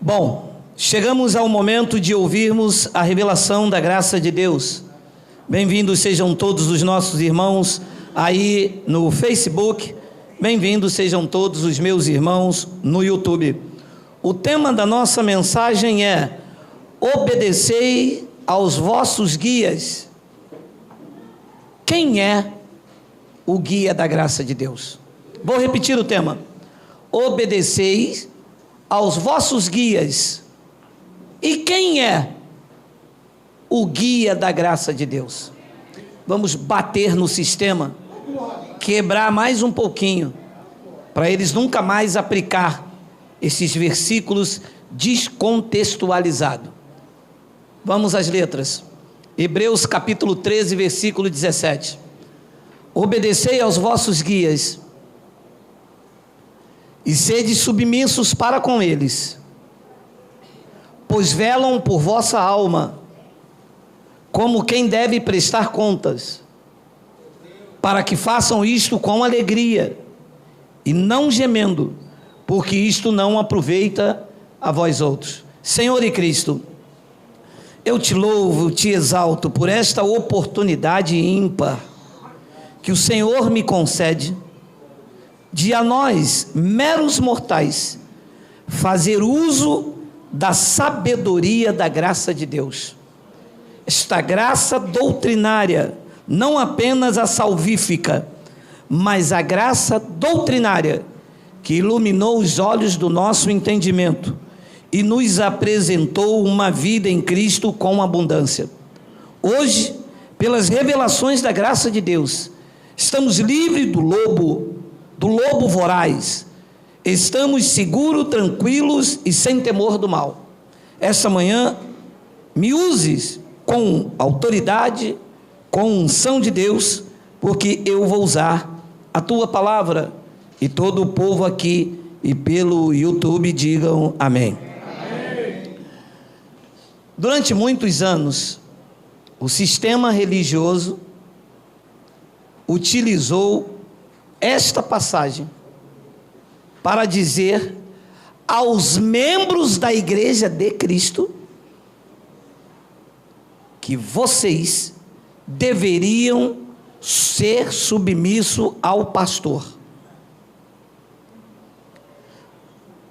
Bom, chegamos ao momento de ouvirmos a revelação da graça de Deus. Bem-vindos sejam todos os nossos irmãos aí no Facebook, bem-vindos sejam todos os meus irmãos no YouTube. O tema da nossa mensagem é: obedecei aos vossos guias. Quem é o guia da graça de Deus? Vou repetir o tema: obedecei aos vossos guias. E quem é o guia da graça de Deus? Vamos bater no sistema, quebrar mais um pouquinho, para eles nunca mais aplicar esses versículos descontextualizados. Vamos às letras. Hebreus capítulo 13, versículo 17. Obedecei aos vossos guias e sede submissos para com eles, pois velam por vossa alma, como quem deve prestar contas, para que façam isto com alegria, e não gemendo, porque isto não aproveita a vós outros. Senhor e Cristo, eu te louvo, te exalto por esta oportunidade ímpar que o Senhor me concede, de a nós, meros mortais, fazer uso da sabedoria da graça de Deus. Esta graça doutrinária, não apenas a salvífica, mas a graça doutrinária, que iluminou os olhos do nosso entendimento e nos apresentou uma vida em Cristo com abundância. Hoje, pelas revelações da graça de Deus, estamos livres do lobo voraz, estamos seguros, tranquilos e sem temor do mal. Esta manhã, me uses com autoridade, com unção de Deus, porque eu vou usar a tua palavra, e todo o povo aqui e pelo YouTube digam amém. Amém. Durante muitos anos, o sistema religioso utilizou esta passagem para dizer aos membros da Igreja de Cristo que vocês deveriam ser submissos ao pastor.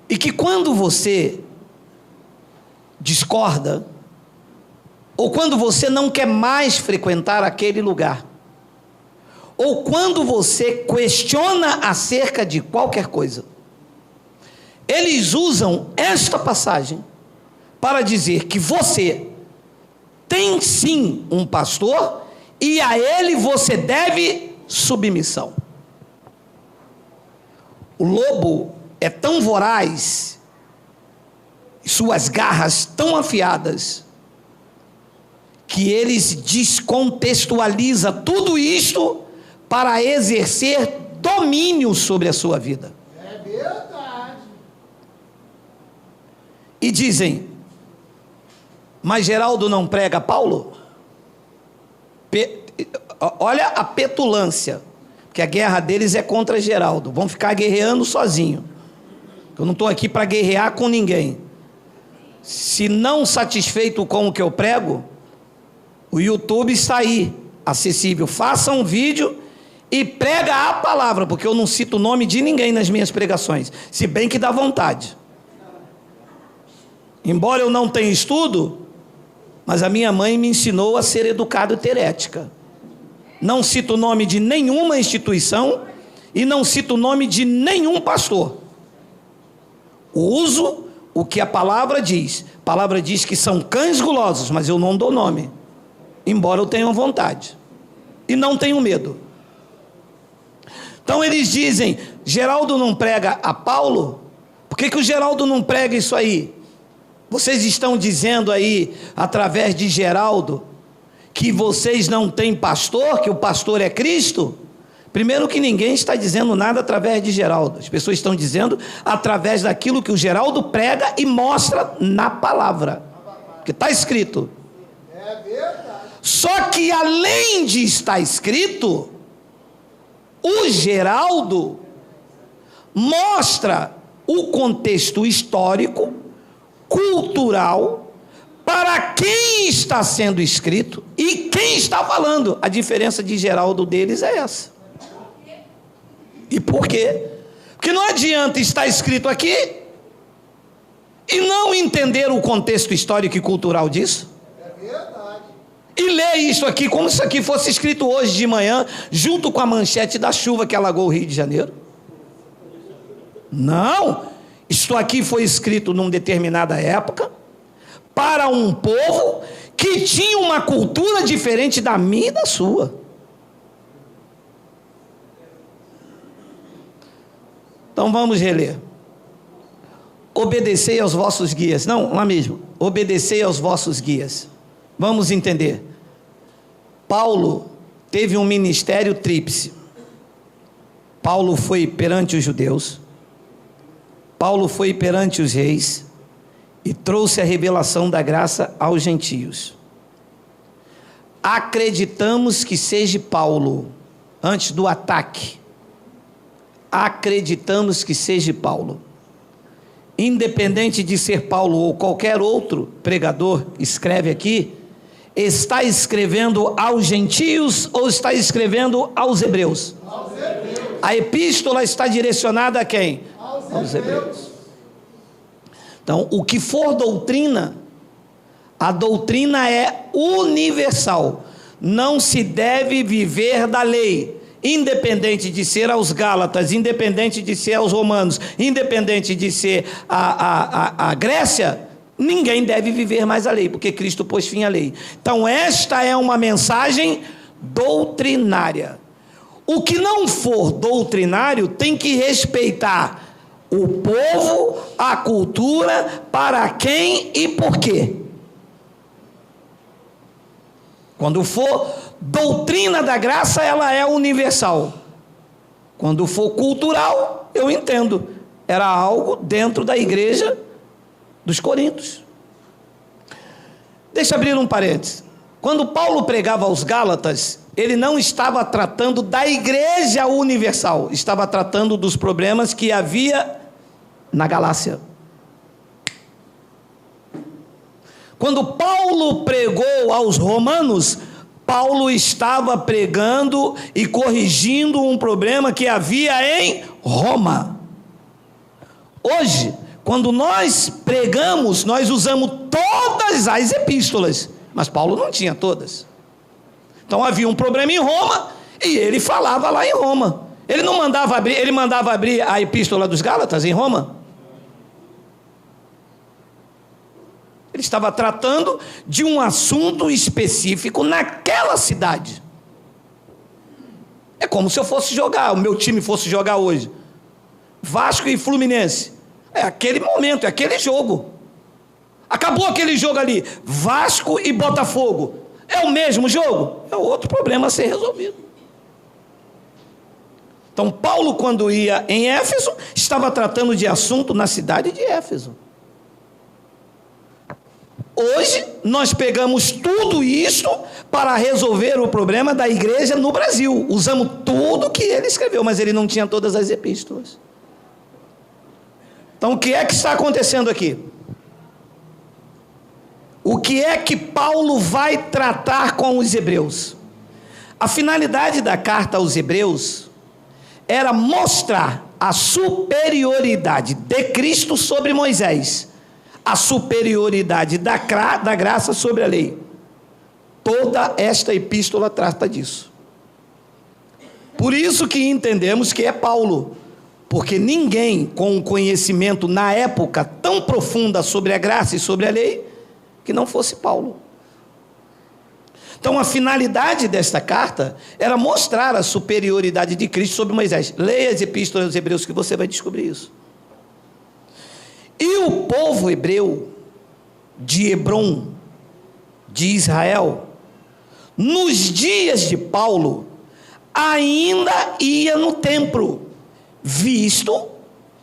E que quando você discorda, ou quando você não quer mais frequentar aquele lugar, ou quando você questiona acerca de qualquer coisa, eles usam esta passagem para dizer que você tem sim um pastor e a ele você deve submissão. O lobo é tão voraz, suas garras tão afiadas, que eles descontextualizam tudo isto para exercer domínio sobre a sua vida. É verdade. E dizem: mas Geraldo não prega Paulo? Olha a petulância, porque a guerra deles é contra Geraldo. Vão ficar guerreando sozinho. Eu não estou aqui para guerrear com ninguém. Se não satisfeito com o que eu prego, o YouTube está aí, acessível. Faça um vídeo e prega a palavra, porque eu não cito o nome de ninguém nas minhas pregações, se bem que dá vontade. Embora eu não tenha estudo, mas a minha mãe me ensinou a ser educado e ter ética. Não cito o nome de nenhuma instituição e não cito o nome de nenhum pastor. Uso o que a palavra diz. A palavra diz que são cães gulosos, mas eu não dou nome, embora eu tenha vontade e não tenho medo. Então eles dizem: Geraldo não prega a Paulo? Por que o Geraldo não prega isso aí? Vocês estão dizendo aí, através de Geraldo, que vocês não têm pastor, que o pastor é Cristo? Primeiro que ninguém está dizendo nada através de Geraldo. As pessoas estão dizendo através daquilo que o Geraldo prega e mostra na palavra, que está escrito. É verdade. Só que além de estar escrito, o Geraldo mostra o contexto histórico, cultural para quem está sendo escrito e quem está falando. A diferença de Geraldo deles é essa. E por quê? Porque não adianta estar escrito aqui e não entender o contexto histórico e cultural disso. É verdade. E ler isso aqui como se isso aqui fosse escrito hoje de manhã, junto com a manchete da chuva que alagou o Rio de Janeiro. Não, isto aqui foi escrito numa determinada época, para um povo que tinha uma cultura diferente da minha e da sua. Então vamos reler. Obedecei aos vossos guias. Não, lá mesmo. Obedecei aos vossos guias. Vamos entender. Paulo teve um ministério tríplice. Paulo foi perante os judeus. Paulo foi perante os reis. E trouxe a revelação da graça aos gentios. Acreditamos que seja Paulo, antes do ataque. Acreditamos que seja Paulo. Independente de ser Paulo ou qualquer outro pregador, escreve aqui, está escrevendo aos gentios ou está escrevendo aos hebreus? Aos hebreus. A epístola está direcionada a quem? Aos hebreus. Então, o que for doutrina, a doutrina é universal. Não se deve viver da lei. Independente de ser aos Gálatas, independente de ser aos romanos, independente de ser a Grécia, ninguém deve viver mais a lei, porque Cristo pôs fim à lei. Então esta é uma mensagem doutrinária. O que não for doutrinário tem que respeitar o povo, a cultura, para quem e por quê. Quando for doutrina da graça, ela é universal. Quando for cultural, eu entendo. Era algo dentro da igreja dos Coríntios. Deixa eu abrir um parênteses. Quando Paulo pregava aos Gálatas, ele não estava tratando da igreja universal, estava tratando dos problemas que havia na Galácia. Quando Paulo pregou aos romanos, Paulo estava pregando e corrigindo um problema que havia em Roma. Hoje, quando nós pregamos, nós usamos todas as epístolas, mas Paulo não tinha todas. Então havia um problema em Roma e ele falava lá em Roma. Ele não mandava abrir, ele mandava abrir a epístola dos Gálatas em Roma. Ele estava tratando de um assunto específico naquela cidade. É como se eu fosse jogar, o meu time fosse jogar hoje. Vasco e Fluminense. É aquele momento, é aquele jogo. Acabou aquele jogo ali. Vasco e Botafogo. É o mesmo jogo? É outro problema a ser resolvido. Então Paulo, quando ia em Éfeso, estava tratando de assunto na cidade de Éfeso. Hoje, nós pegamos tudo isso para resolver o problema da igreja no Brasil. Usamos tudo que ele escreveu, mas ele não tinha todas as epístolas. Então, o que é que está acontecendo aqui? O que é que Paulo vai tratar com os hebreus? A finalidade da carta aos hebreus era mostrar a superioridade de Cristo sobre Moisés, a superioridade da graça sobre a lei. Toda esta epístola trata disso. Por isso que entendemos que é Paulo, porque ninguém com um conhecimento na época tão profunda sobre a graça e sobre a lei, que não fosse Paulo. Então a finalidade desta carta era mostrar a superioridade de Cristo sobre Moisés. Leia as epístolas aos hebreus que você vai descobrir isso. E o povo hebreu de Hebrom, de Israel, nos dias de Paulo, ainda ia no templo, visto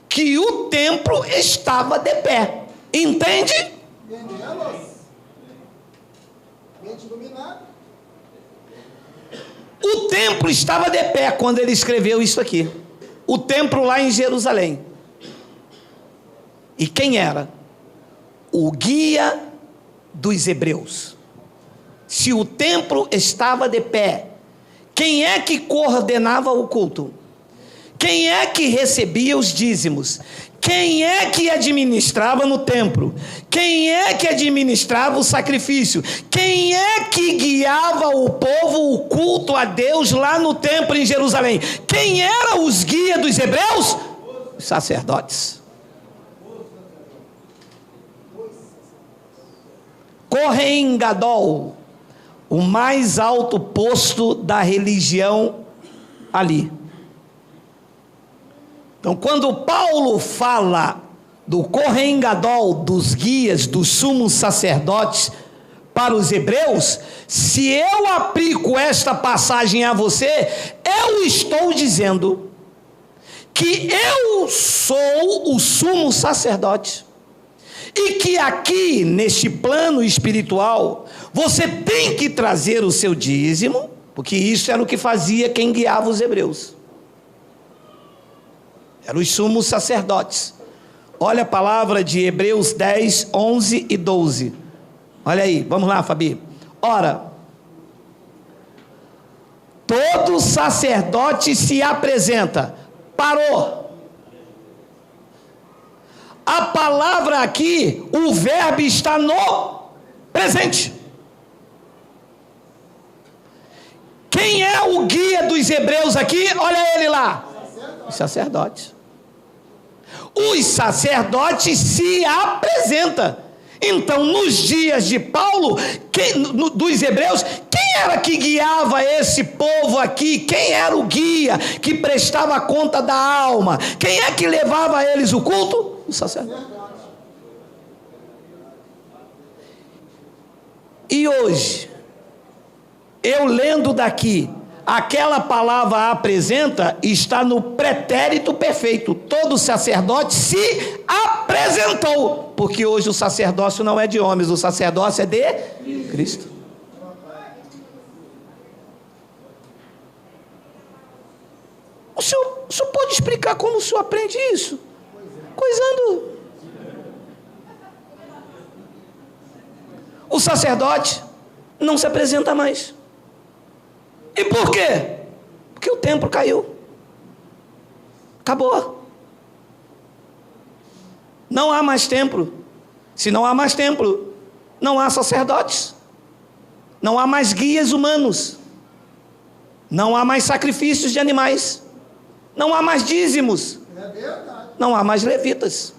que o templo estava de pé. Entende? Entendemos? Mente iluminada. O templo estava de pé quando ele escreveu isso aqui. O templo lá em Jerusalém. E quem era? o guia dos hebreus. Se o templo estava de pé, quem é que coordenava o culto? Quem é que recebia os dízimos? Quem é que administrava no templo? Quem é que administrava o sacrifício? Quem é que guiava o povo, o culto a Deus lá no templo em Jerusalém? Quem eram os guias dos hebreus? Os sacerdotes. Kohen Gadol, o mais alto posto da religião ali. Então, quando Paulo fala do Kohen Gadol, dos guias, dos sumos sacerdotes para os hebreus, se eu aplico esta passagem a você, eu estou dizendo que eu sou o sumo sacerdote. E que aqui, neste plano espiritual, você tem que trazer o seu dízimo, porque isso era o que fazia quem guiava os hebreus. Eram os sumos sacerdotes. Olha a palavra de Hebreus 10, 11 e 12. Olha aí, vamos lá, Fabi. Ora, todo sacerdote se apresenta. Parou. A palavra aqui, o verbo está no presente. Quem é o guia dos hebreus aqui? Olha ele lá. Os sacerdotes. Os sacerdotes se apresentam. Então, nos dias de Paulo, dos hebreus, quem era que guiava esse povo aqui? Quem era o guia que prestava conta da alma? Quem é que levava a eles o culto? O sacerdote. E hoje, eu lendo daqui, aquela palavra apresenta está no pretérito perfeito. Todo sacerdote se apresentou, porque hoje o sacerdócio não é de homens, o sacerdócio é de Cristo. O senhor pode explicar como o senhor aprende isso? Coisando. O sacerdote não se apresenta mais. E por quê? Porque o templo caiu. Acabou. Não há mais templo. Se não há mais templo, não há sacerdotes. Não há mais guias humanos. Não há mais sacrifícios de animais. Não há mais dízimos. Não há mais levitas.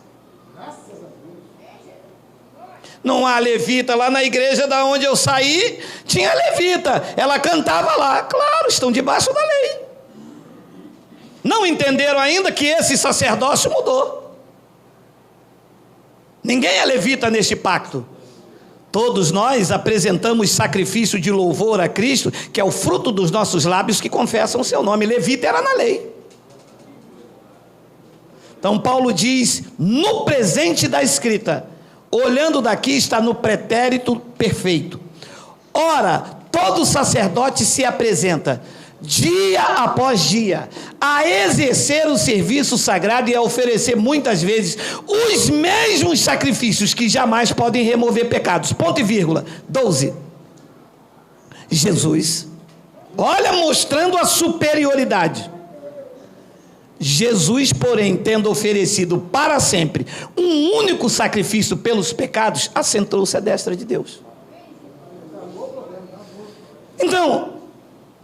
Não há levita. Lá na igreja da onde eu saí, tinha levita. Ela cantava lá. Claro, estão debaixo da lei. Não entenderam ainda que esse sacerdócio mudou. Ninguém é levita neste pacto. Todos nós apresentamos sacrifício de louvor a Cristo, que é o fruto dos nossos lábios que confessam o seu nome. Levita era na lei. Então Paulo diz, no presente da escrita, olhando daqui está no pretérito perfeito. Ora, todo sacerdote se apresenta, dia após dia, a exercer o serviço sagrado e a oferecer muitas vezes os mesmos sacrifícios que jamais podem remover pecados. Ponto e vírgula. 12. Jesus, olha, mostrando a superioridade. Jesus, porém, tendo oferecido para sempre um único sacrifício pelos pecados, assentou-se à destra de Deus. Então,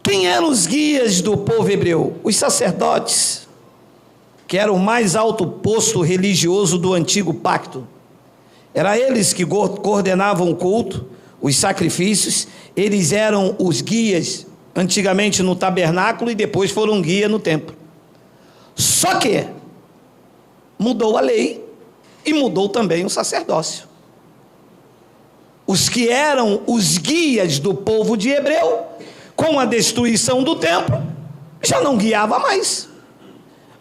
quem eram os guias do povo hebreu? Os sacerdotes, que eram o mais alto posto religioso do antigo pacto. Era eles que coordenavam o culto, os sacrifícios. Eles eram os guias antigamente no tabernáculo e depois foram guia no templo. Só que mudou a lei e mudou também o sacerdócio. Os que eram os guias do povo de Hebreu, com a destruição do templo, já não guiava mais.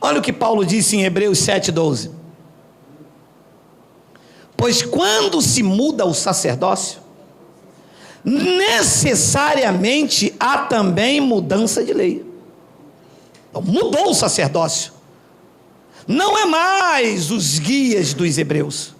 Olha o que Paulo disse em Hebreus 7,12. Pois quando se muda o sacerdócio, necessariamente há também mudança de lei. Então, mudou o sacerdócio. Não é mais os guias dos hebreus.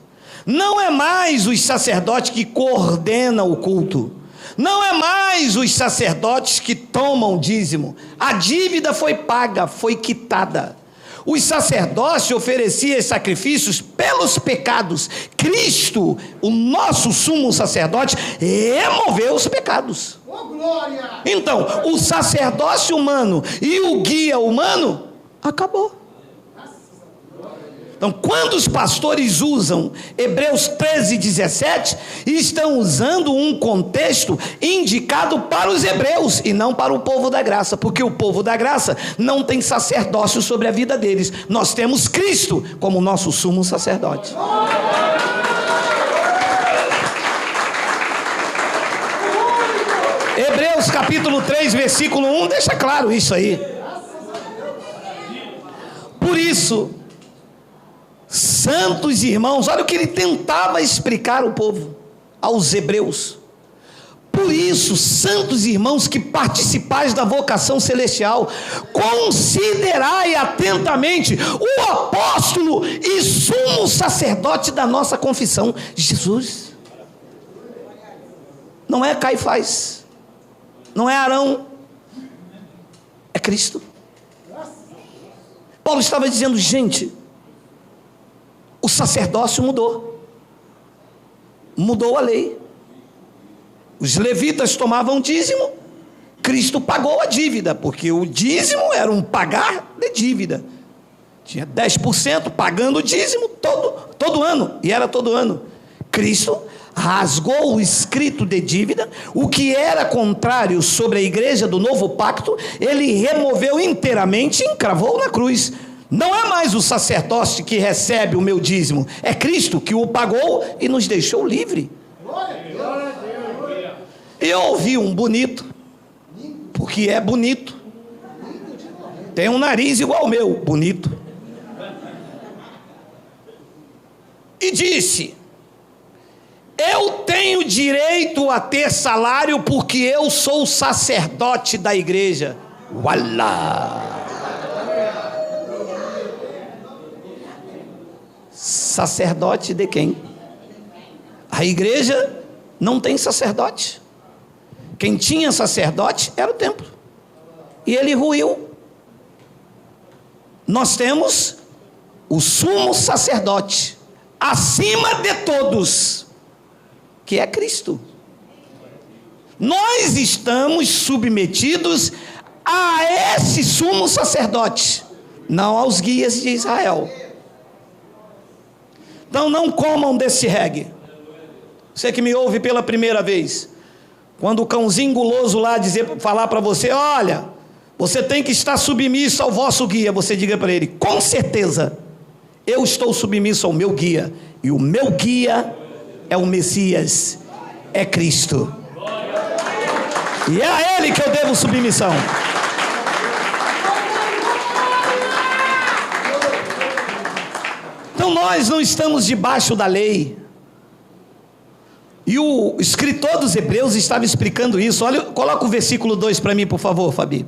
Não é mais os sacerdotes que coordenam o culto. Não é mais os sacerdotes que tomam dízimo. A dívida foi paga, foi quitada. Os sacerdotes ofereciam sacrifícios pelos pecados. Cristo, o nosso sumo sacerdote, removeu os pecados. Oh, glória! Então, o sacerdócio humano e o guia humano acabou. Então, quando os pastores usam Hebreus 13:17, estão usando um contexto indicado para os hebreus e não para o povo da graça, porque o povo da graça não tem sacerdócio sobre a vida deles. Nós temos Cristo como nosso sumo sacerdote. Hebreus capítulo 3, versículo 1, deixa claro isso aí. Por isso, santos irmãos, olha o que ele tentava explicar ao povo, aos hebreus. Por isso, santos irmãos que participais da vocação celestial, considerai atentamente o apóstolo e sumo sacerdote da nossa confissão, Jesus. Não é Caifás, não é Arão, é Cristo. Paulo estava dizendo, gente, o sacerdócio mudou a lei. Os levitas tomavam dízimo, Cristo pagou a dívida, porque o dízimo era um pagar de dívida. Tinha 10% pagando o dízimo todo ano, e era todo ano. Cristo rasgou o escrito de dívida, o que era contrário sobre a igreja do novo pacto, ele removeu inteiramente e encravou na cruz. Não é mais o sacerdote que recebe o meu dízimo, é Cristo que o pagou e nos deixou livre. Eu ouvi um bonito, porque é bonito, tem um nariz igual ao meu, bonito, e disse: eu tenho direito a ter salário porque eu sou sacerdote da igreja. Ualá! Sacerdote de quem? A igreja não tem sacerdote. Quem tinha sacerdote era o templo, e ele ruiu. Nós temos o sumo sacerdote acima de todos, que é Cristo. Nós estamos submetidos a esse sumo sacerdote, não aos guias de Israel. Então não comam desse reggae. Você que me ouve pela primeira vez, quando o cãozinho guloso lá falar para você, olha, você tem que estar submisso ao vosso guia, você diga para ele, com certeza, eu estou submisso ao meu guia, e o meu guia é o Messias, é Cristo, e é a ele que eu devo submissão. Então nós não estamos debaixo da lei. E o escritor dos Hebreus estava explicando isso. Olha, coloca o versículo 2 para mim, por favor, Fabi.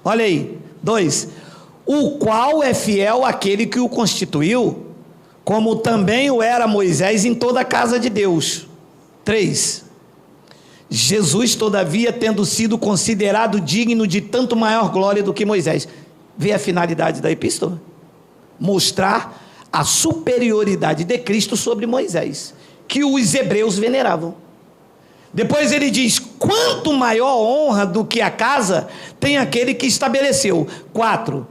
Olha aí, 2. O qual é fiel àquele que o constituiu, como também o era Moisés em toda a casa de Deus. 3. Jesus, todavia, tendo sido considerado digno de tanto maior glória do que Moisés. Vê a finalidade da epístola? Mostrar a superioridade de Cristo sobre Moisés, que os hebreus veneravam. Depois ele diz, quanto maior honra do que a casa tem aquele que estabeleceu. 4,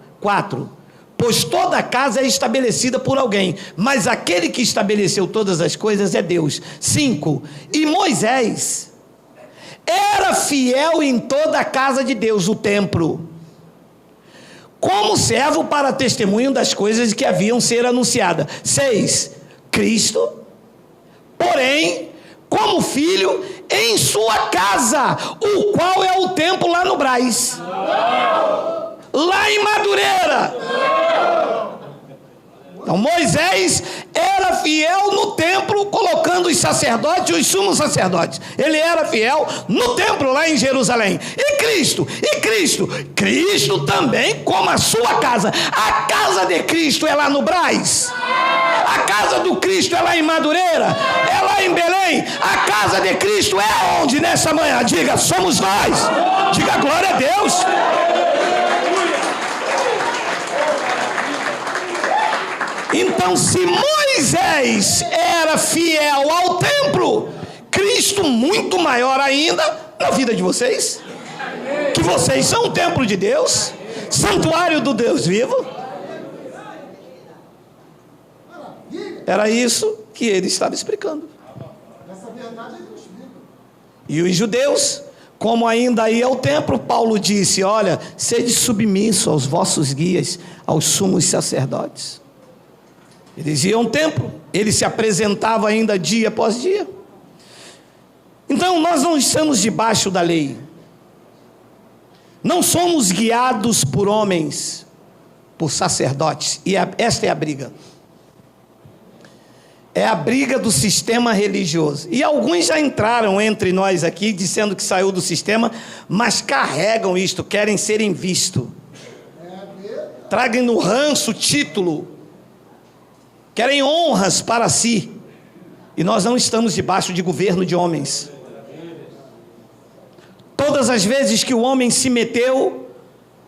pois toda a casa é estabelecida por alguém, mas aquele que estabeleceu todas as coisas é Deus. 5, e Moisés era fiel em toda a casa de Deus, o templo, como servo para testemunho das coisas que haviam ser anunciadas. 6, Cristo, porém, como filho em sua casa, o qual é o templo lá no Brás, lá em Madureira. Então Moisés era fiel no templo, colocando os sacerdotes e os sumos sacerdotes. Ele era fiel no templo lá em Jerusalém. E Cristo também como a sua casa. A casa de Cristo é lá no Brás. A casa do Cristo é lá em Madureira, é lá em Belém. A casa de Cristo é onde nessa manhã? Diga, somos nós. Diga glória a Deus. Então, se Moisés era fiel ao templo, Cristo muito maior ainda na vida de vocês, que vocês são o templo de Deus, santuário do Deus vivo. Era isso que ele estava explicando. Essa verdade ele explica. E os judeus, como ainda ia ao templo, Paulo disse: olha, sede submisso aos vossos guias, aos sumos sacerdotes. Eles iam ao templo, ele se apresentava ainda dia após dia. Então nós não estamos debaixo da lei, não somos guiados por homens, por sacerdotes, e esta é a briga. É a briga do sistema religioso. E alguns já entraram entre nós aqui, dizendo que saiu do sistema, mas carregam isto, querem serem vistos. Tragam no ranço título, querem honras para si. E nós não estamos debaixo de governo de homens. Todas as vezes que o homem se meteu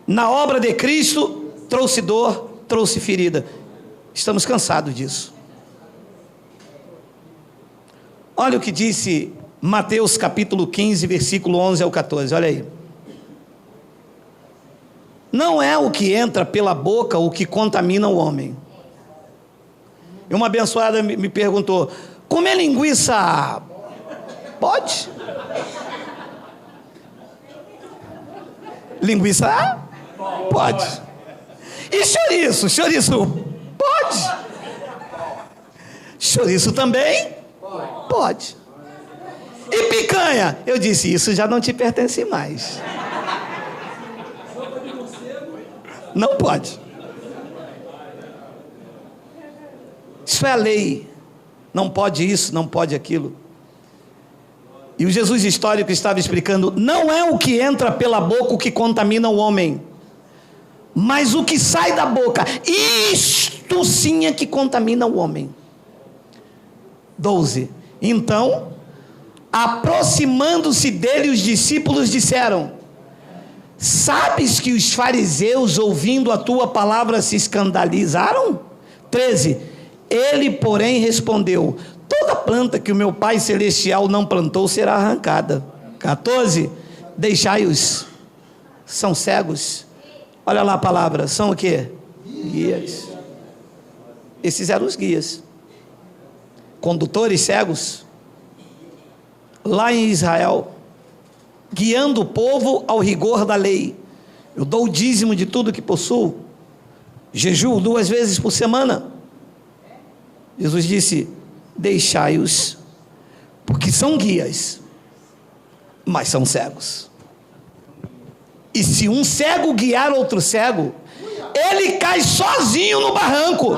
na obra de Cristo, trouxe dor, trouxe ferida. Estamos cansados disso. Olha o que disse Mateus capítulo 15, versículo 11 ao 14, olha aí. Não é o que entra pela boca o que contamina o homem. E uma abençoada me perguntou: comer linguiça pode? Linguiça pode. E chouriço? Chouriço pode. Chouriço também pode. E picanha? Eu disse, isso já não te pertence mais. Não pode. Isso é a lei. Não pode isso, não pode aquilo. E o Jesus histórico estava explicando: não é o que entra pela boca o que contamina o homem, mas o que sai da boca. Isto sim é que contamina o homem. 12. Então, aproximando-se dele, os discípulos disseram: sabes que os fariseus, ouvindo a tua palavra, se escandalizaram? 13. Ele, porém, respondeu: toda planta que o meu Pai Celestial não plantou será arrancada. 14. Deixai-os, são cegos. Olha lá a palavra, são o quê? Guias. Esses eram os guias, condutores cegos, lá em Israel, guiando o povo ao rigor da lei. Eu dou o dízimo de tudo que possuo, jejuo 2 vezes por semana. Jesus disse: deixai-os, porque são guias, mas são cegos. E se um cego guiar outro cego, ele cai sozinho no barranco.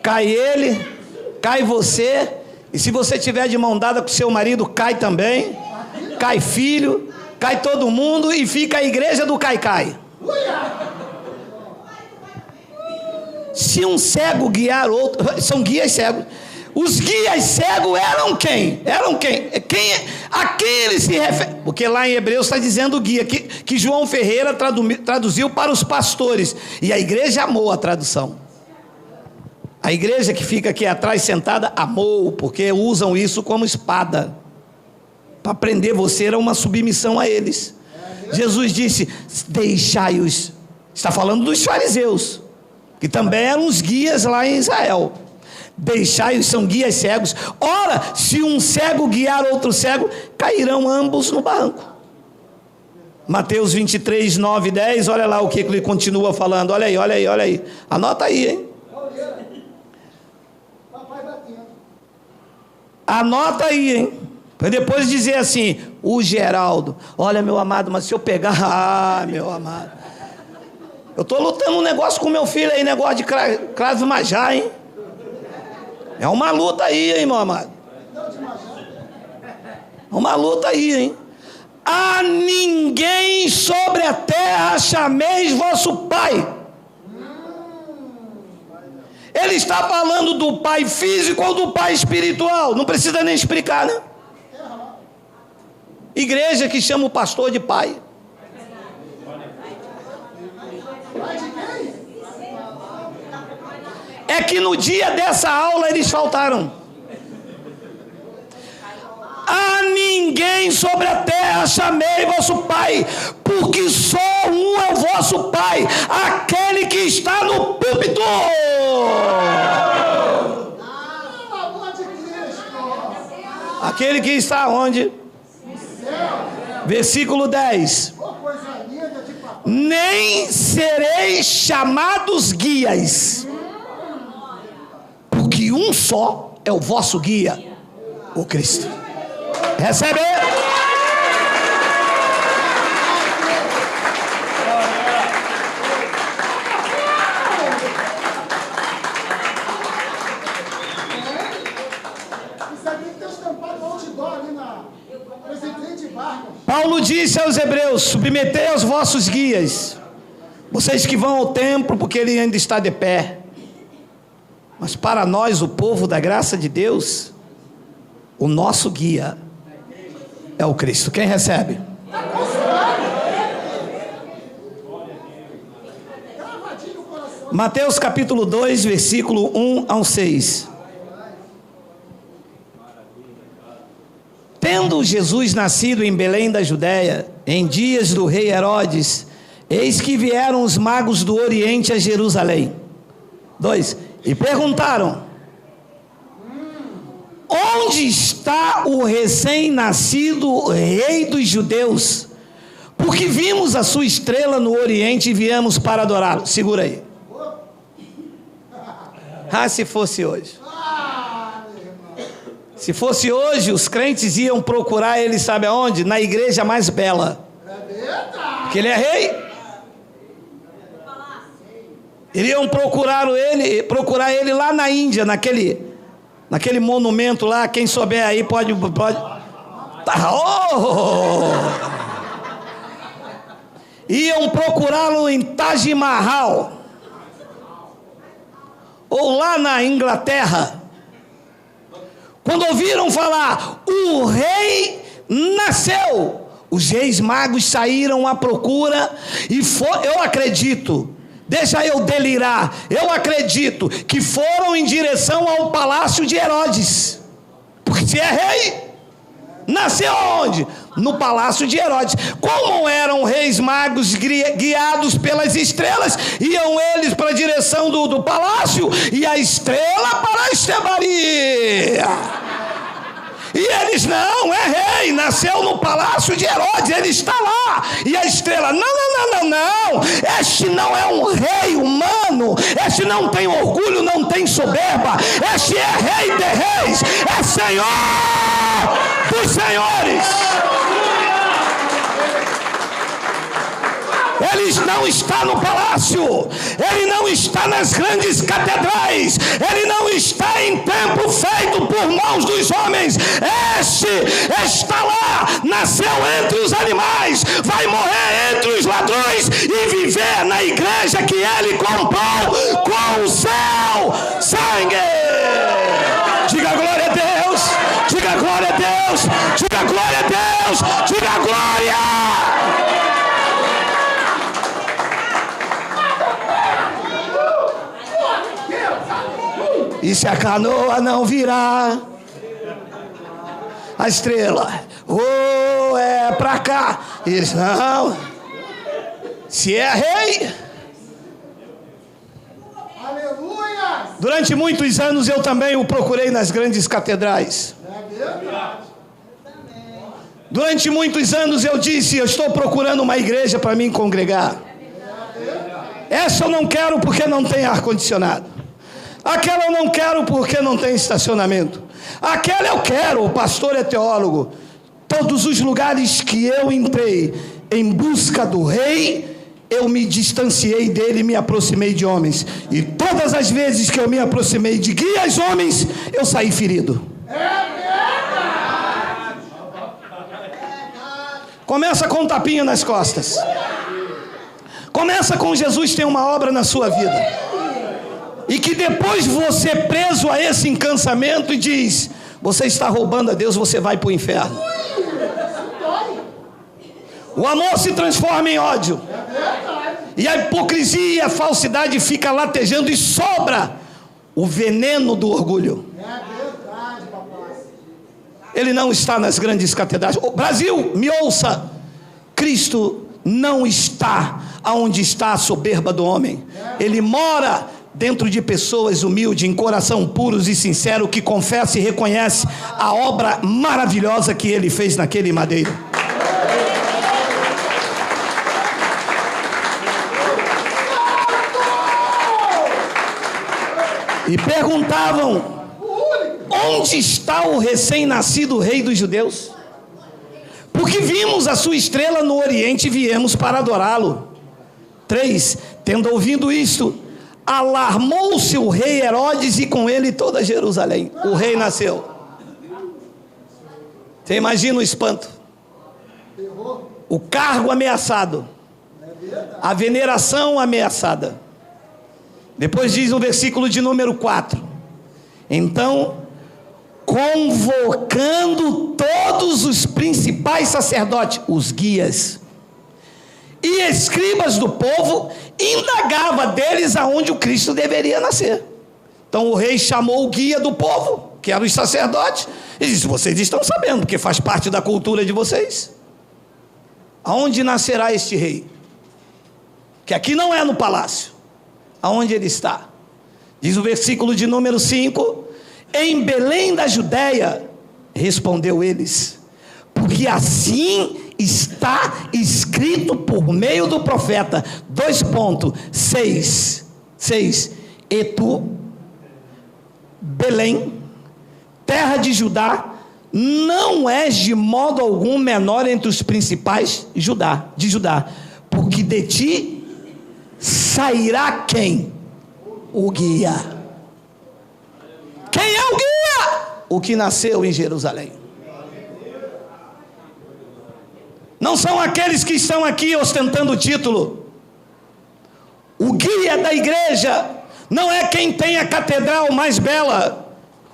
Cai ele, cai você, e se você tiver de mão dada com seu marido, cai também, cai filho, cai todo mundo, e fica a igreja do cai-cai. Se um cego guiar outro, são guias cegos. Os guias cegos eram quem? A quem ele se refere? Porque lá em Hebreus está dizendo guia, que João Ferreira traduziu para os pastores, e a igreja amou a tradução. A igreja que fica aqui atrás sentada amou, porque usam isso como espada para prender você. Era uma submissão a eles. Jesus disse: deixai-os. Está falando dos fariseus, que também eram os guias lá em Israel. Deixai-os, são guias cegos. Ora, se um cego guiar outro cego, cairão ambos no barranco. Mateus 23, 9 e 10, olha lá o que ele continua falando. Olha aí. Anota aí, hein? Anota aí, hein? Para depois dizer assim: o Geraldo, olha, meu amado, mas se eu pegar, meu amado, eu estou lutando um negócio com meu filho aí, negócio de Krav Maga, hein? É uma luta aí, hein, meu amado? É uma luta aí, hein? A ninguém sobre a terra chameis vosso Pai. Ele está falando do pai físico ou do pai espiritual? Não precisa nem explicar, né? Igreja que chama o pastor de pai. É que no dia dessa aula eles faltaram. A ninguém sobre a terra chamei vosso Pai, porque só um é o vosso Pai, aquele que está no púlpito. Aquele que está onde? Versículo 10. Nem sereis chamados guias, porque um só é o vosso guia, o Cristo. Recebe. Paulo disse aos hebreus: submetei aos vossos guias, vocês que vão ao templo, porque ele ainda está de pé. Mas para nós, o povo da graça de Deus, o nosso guia é o Cristo. Quem recebe? Mateus capítulo 2, versículo 1 ao 6. Tendo Jesus nascido em Belém da Judéia, em dias do rei Herodes, eis que vieram os magos do Oriente a Jerusalém. 2. E perguntaram: onde está o recém-nascido rei dos judeus? Porque vimos a sua estrela no Oriente e viemos para adorá-lo. Segura aí. Se fosse hoje. Se fosse hoje, os crentes iam procurar ele, sabe aonde? Na igreja mais bela. Porque ele é rei. Iriam procurar ele lá na Índia, naquele monumento lá. Quem souber aí pode. Iam procurá-lo em Taj Mahal, ou lá na Inglaterra. Quando ouviram falar, o rei nasceu, os reis magos saíram à procura e eu acredito, deixa eu delirar, eu acredito que foram em direção ao palácio de Herodes, porque se é rei, nasceu onde? No palácio de Herodes. Como eram reis magos guiados pelas estrelas, iam eles para a direção do palácio, e a estrela para a estrebaria. E eles: não, é rei, nasceu no palácio de Herodes, ele está lá. E a estrela: não, este não é um rei humano, este não tem orgulho, não tem soberba, este é rei de reis, é senhor dos senhores. Ele não está no palácio, ele não está nas grandes catedrais, ele não está em templo feito por mãos dos homens. Este está lá, nasceu entre os animais, vai morrer entre os ladrões e viver na igreja que ele comprou com o seu sangue. Diga glória a Deus, diga glória a Deus, diga glória a Deus, diga glória. E se a canoa não virar, a estrela, é pra cá. E eles: não, se é rei. Aleluia! Durante muitos anos eu também o procurei nas grandes catedrais. Durante muitos anos eu disse: eu estou procurando uma igreja para mim congregar. Essa eu não quero porque não tem ar-condicionado. Aquela eu não quero porque não tem estacionamento. Aquela eu quero, o pastor é teólogo. Todos os lugares que eu entrei em busca do rei, eu me distanciei dele e me aproximei de homens. E todas as vezes que eu me aproximei de guias homens, eu saí ferido. Começa com um tapinha nas costas. Começa com Jesus tem uma obra na sua vida. E que depois você preso a esse encansamento e diz: você está roubando a Deus, você vai para o inferno. O amor se transforma em ódio. E a hipocrisia e a falsidade fica latejando e sobra o veneno do orgulho. Ele não está nas grandes catedrais. O Brasil, me ouça. Cristo não está aonde está a soberba do homem. Ele mora dentro de pessoas humildes, em coração puros e sincero, que confessa e reconhece a obra maravilhosa que ele fez naquele madeiro. E perguntavam: onde está o recém-nascido rei dos judeus? Porque vimos a sua estrela no oriente e viemos para adorá-lo. 3. Tendo ouvido isto, alarmou-se o rei Herodes e com ele toda Jerusalém. O rei nasceu. Você imagina o espanto. O cargo ameaçado. A veneração ameaçada. Depois diz no versículo de número 4. Então, convocando todos os principais sacerdotes, os guias e escribas do povo, indagava deles aonde o Cristo deveria nascer. Então o rei chamou o guia do povo, que eram os sacerdotes, e disse: vocês estão sabendo, porque faz parte da cultura de vocês, aonde nascerá este rei? Que aqui não é no palácio. Aonde ele está? Diz o versículo de número 5: em Belém da Judéia, respondeu eles, porque assim está escrito por meio do profeta. 6. E tu, Belém, terra de Judá, não és de modo algum menor entre os principais de Judá, porque de ti sairá quem? O guia. Quem é o guia? O que nasceu em Jerusalém. Não são aqueles que estão aqui ostentando o título. O guia da igreja não é quem tem a catedral mais bela.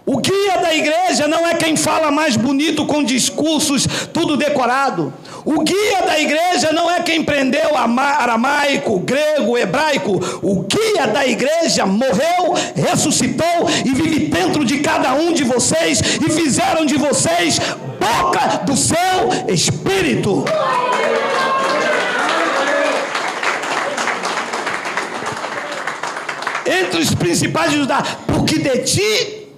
O guia da igreja não é quem fala mais bonito com discursos tudo decorado. O guia da igreja não é quem aprendeu aramaico, grego, hebraico. O guia da igreja morreu, ressuscitou e vive dentro de cada um de vocês e fizeram de vocês boca do seu espírito. Entre os principais de Judá, porque de ti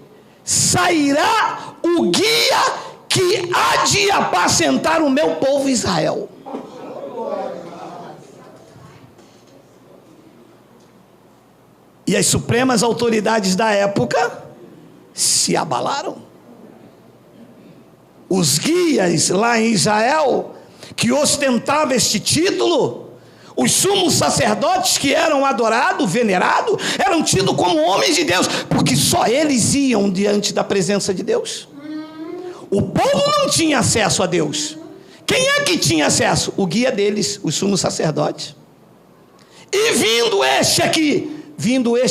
sairá o guia que há de apacentar o meu povo Israel. E as supremas autoridades da época se abalaram. Os guias lá em Israel, que ostentavam este título, os sumos sacerdotes que eram adorados, venerados, eram tidos como homens de Deus, porque só eles iam diante da presença de Deus. O povo não tinha acesso a Deus. Quem é que tinha acesso? O guia deles, os sumos sacerdotes. E vindo este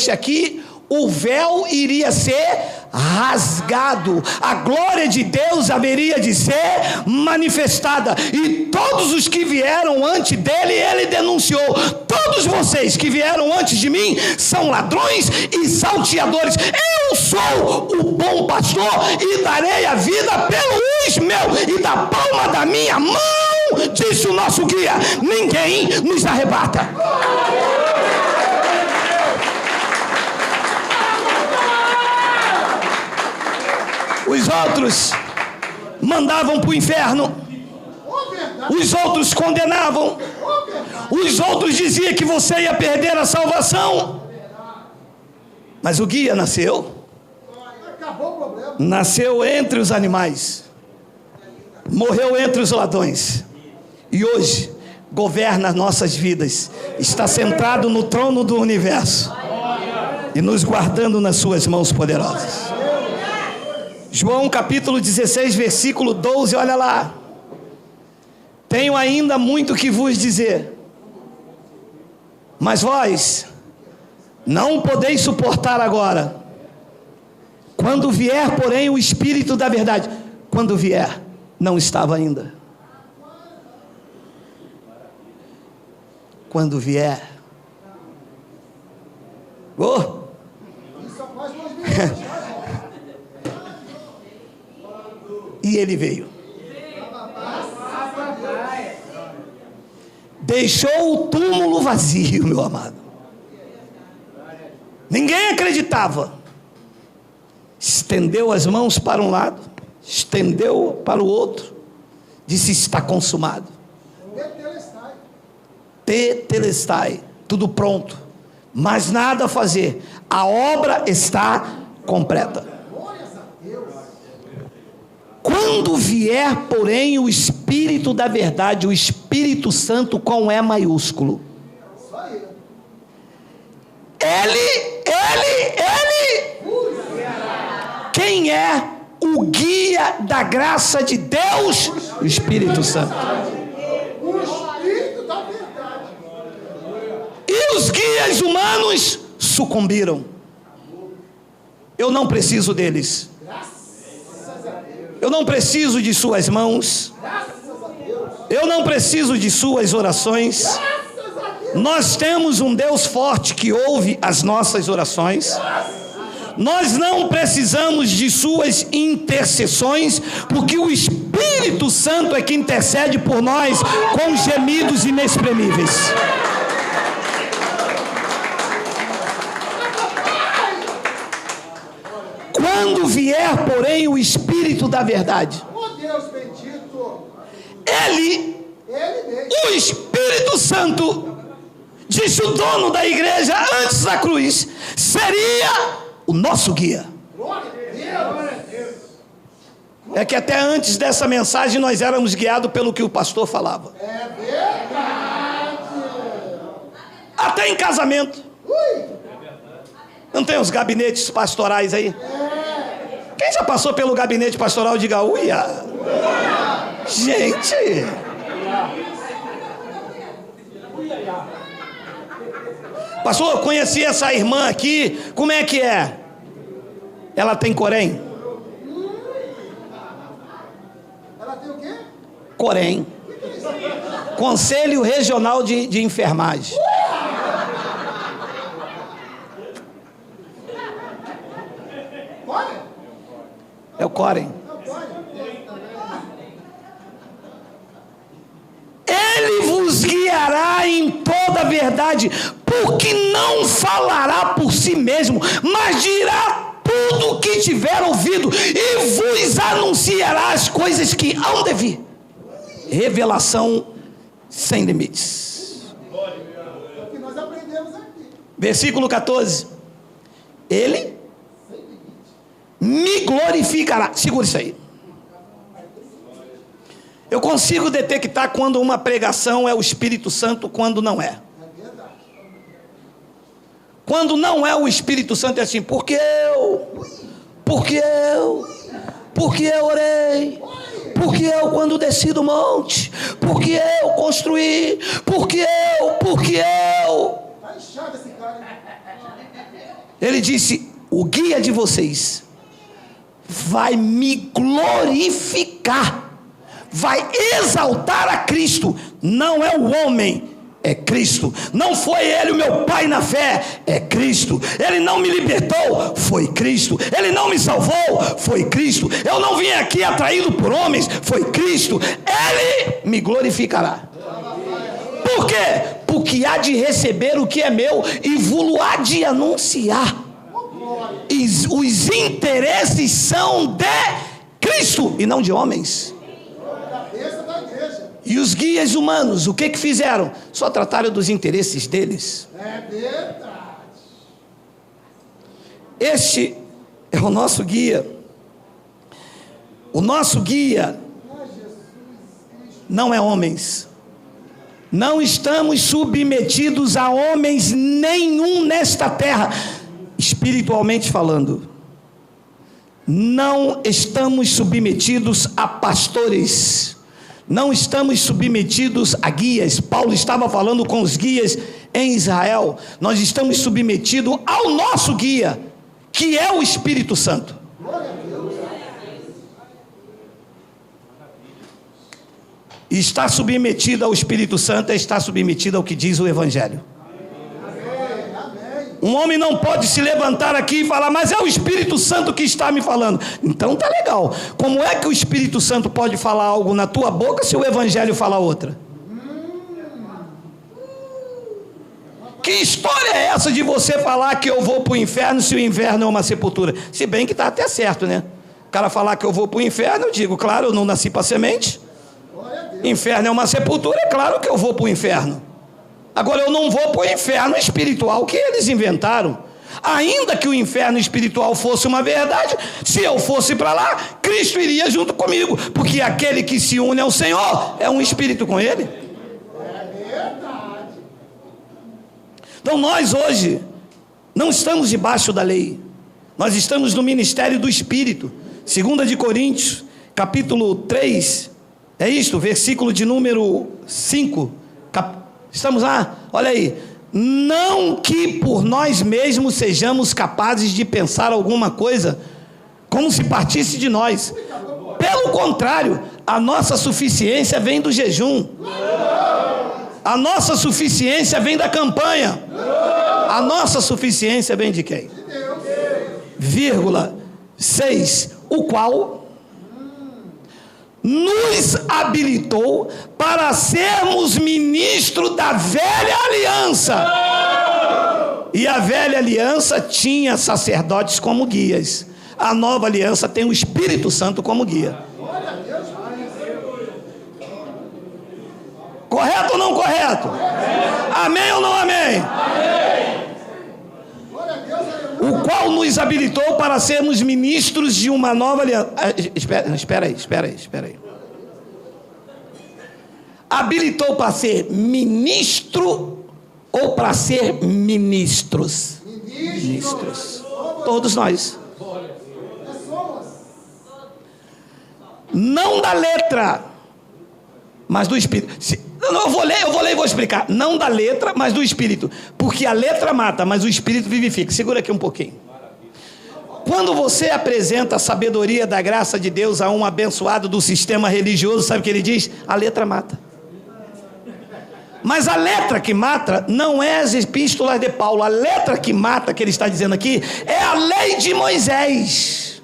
aqui, o véu iria ser rasgado, a glória de Deus haveria de ser manifestada, e todos os que vieram antes dele, ele denunciou: todos vocês que vieram antes de mim são ladrões e salteadores. Eu sou o bom pastor e darei a vida pelos meus, e da palma da minha mão, disse o nosso guia, ninguém nos arrebata. Os outros mandavam para o inferno, os outros condenavam, os outros diziam que você ia perder a salvação. Mas o guia nasceu entre os animais, morreu entre os ladrões, e hoje governa nossas vidas, está sentado no trono do universo e nos guardando nas suas mãos poderosas. João capítulo 16, versículo 12, olha lá. tenho ainda muito que vos dizer, mas vós não podeis suportar agora. Quando vier, porém, o Espírito da verdade, quando vier, não estava ainda. Quando vier, e ele veio. Deixou o túmulo vazio, meu amado. Ninguém acreditava. Estendeu as mãos para um lado, estendeu para o outro, disse: está consumado. Tetelestai, tudo pronto, mas nada a fazer, a obra está completa. Quando vier, porém, o Espírito da verdade, o Espírito Santo com E maiúsculo, ele, quem é o guia da graça de Deus? O Espírito Santo. O Espírito da verdade. E os guias humanos sucumbiram. Eu não preciso deles. Eu não preciso de suas mãos. Eu não preciso de suas orações. Nós temos um Deus forte que ouve as nossas orações. Nós não precisamos de suas intercessões, porque o Espírito Santo é que intercede por nós com gemidos inexprimíveis. Quando vier, porém, o Espírito da verdade, Deus bendito, ele, o Espírito Santo, disse o dono da igreja antes da cruz, seria o nosso guia. É que até antes dessa mensagem nós éramos guiados pelo que o pastor falava. É verdade. Até em casamento. Não tem os gabinetes pastorais aí? Quem já passou pelo gabinete pastoral, diga uia. Gente, pastor, eu conheci essa irmã aqui. Como é que é? Ela tem corém? Ela tem o quê? Corém. Conselho Regional de Enfermagem. É o corém. Ele vos guiará em toda a verdade, porque não falará por si mesmo, mas dirá tudo o que tiver ouvido, e vos anunciará as coisas que hão de vir. Revelação sem limites. É o que nós aprendemos aqui. Versículo 14. Ele me glorificará. Segura isso aí. Eu consigo detectar quando uma pregação é o Espírito Santo, quando não é. Quando não é o Espírito Santo, é assim: porque eu orei, porque eu quando desci do monte, porque eu construí, porque eu. Tá inchado esse cara. Ele disse: o guia de vocês vai me glorificar, vai exaltar a Cristo. Não é o homem, é Cristo. Não foi ele o meu pai na fé, é Cristo. Ele não me libertou, foi Cristo. Ele não me salvou, foi Cristo. Eu não vim aqui atraído por homens, foi Cristo. Ele me glorificará. Por quê? Porque há de receber o que é meu e vou-lo há de anunciar. Os interesses são de Cristo e não de homens. E os guias humanos, o que fizeram? Só trataram dos interesses deles. É verdade. Este é o nosso guia. O nosso guia não é homens. Não estamos submetidos a homens nenhum nesta terra. Espiritualmente falando, não estamos submetidos a pastores, Não estamos submetidos a guias. Paulo estava falando com os guias em Israel. Nós estamos submetidos ao nosso guia, que é o Espírito Santo. E estar submetido ao Espírito Santo é estar submetido ao que diz o Evangelho. Um homem não pode se levantar aqui e falar, mas é o Espírito Santo que está me falando. Então tá legal. Como é que o Espírito Santo pode falar algo na tua boca se o Evangelho fala outra? Que história é essa de você falar que eu vou para o inferno se o inferno é uma sepultura? Se bem que está até certo, né? O cara falar que eu vou para o inferno, eu digo, claro, eu não nasci para semente. Inferno é uma sepultura, é claro que eu vou para o inferno. Agora eu não vou para o inferno espiritual que eles inventaram. Ainda que o inferno espiritual fosse uma verdade, se eu fosse para lá, Cristo iria junto comigo, porque aquele que se une ao Senhor é um espírito com ele. Então nós hoje não estamos debaixo da lei, nós estamos no ministério do Espírito. 2 de Coríntios, capítulo 3, é isto, versículo de número 5, estamos lá, olha aí. Não que por nós mesmos sejamos capazes de pensar alguma coisa como se partisse de nós. Pelo contrário, a nossa suficiência vem do jejum. A nossa suficiência vem da campanha. A nossa suficiência vem de quem? Vírgula 6, o qual nos habilitou para sermos ministros da velha aliança. E a velha aliança tinha sacerdotes como guias. A nova aliança tem o Espírito Santo como guia. Correto ou não correto? Amém ou não amém? O qual nos habilitou para sermos ministros de uma nova aliança. Espera aí. Habilitou para ser ministro ou para ser ministros? Ministros. Todos nós. Não da letra, mas do Espírito. Eu vou ler e vou explicar. Não da letra, mas do Espírito. Porque a letra mata, mas o Espírito vivifica. Segura aqui um pouquinho. Quando você apresenta a sabedoria da graça de Deus a um abençoado do sistema religioso, sabe o que ele diz? A letra mata. Mas a letra que mata não é as epístolas de Paulo. A letra que mata, que ele está dizendo aqui, é a lei de Moisés.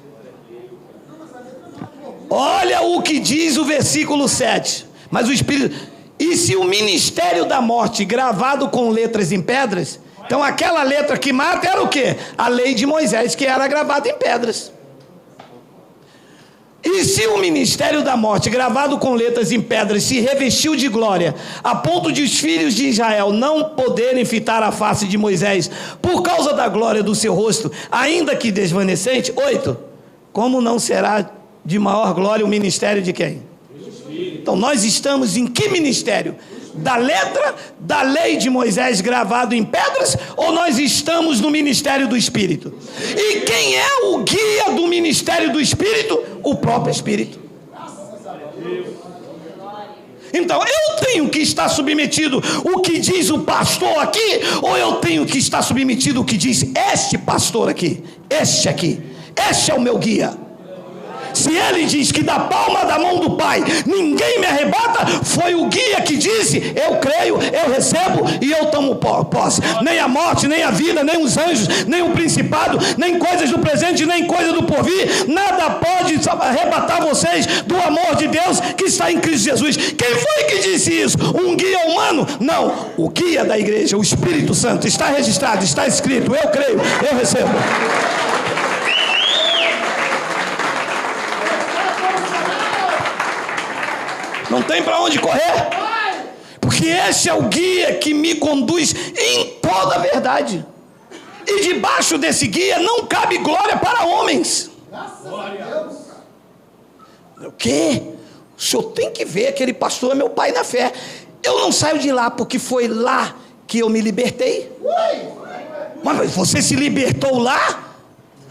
Olha o que diz o versículo 7. Mas o Espírito... E se o ministério da morte gravado com letras em pedras, então aquela letra que mata era o quê? A lei de Moisés, que era gravada em pedras. E se o ministério da morte gravado com letras em pedras se revestiu de glória, a ponto de os filhos de Israel não poderem fitar a face de Moisés por causa da glória do seu rosto, ainda que desvanecente, 8, como não será de maior glória o ministério de quem? Então nós estamos em que ministério? Da letra, da lei de Moisés gravado em pedras, ou nós estamos no ministério do Espírito? E quem é o guia do ministério do Espírito? O próprio Espírito. Então eu tenho que estar submetido o que diz o pastor aqui, ou eu tenho que estar submetido o que diz este pastor aqui, este é o meu guia. Se ele diz que da palma da mão do Pai ninguém me arrebata, foi o guia que disse: eu creio, eu recebo e eu tomo posse. Nem a morte, nem a vida, nem os anjos, nem o principado, nem coisas do presente, nem coisa do porvir, nada pode arrebatar vocês do amor de Deus que está em Cristo Jesus. Quem foi que disse isso? Um guia humano? Não, o guia da igreja, o Espírito Santo. Está registrado, está escrito: eu creio, eu recebo. Não tem para onde correr, porque esse é o guia que me conduz em toda a verdade. E debaixo desse guia não cabe glória para homens. O quê? O senhor tem que ver, aquele pastor é meu pai na fé. Eu não saio de lá porque foi lá que eu me libertei. Mas você se libertou lá?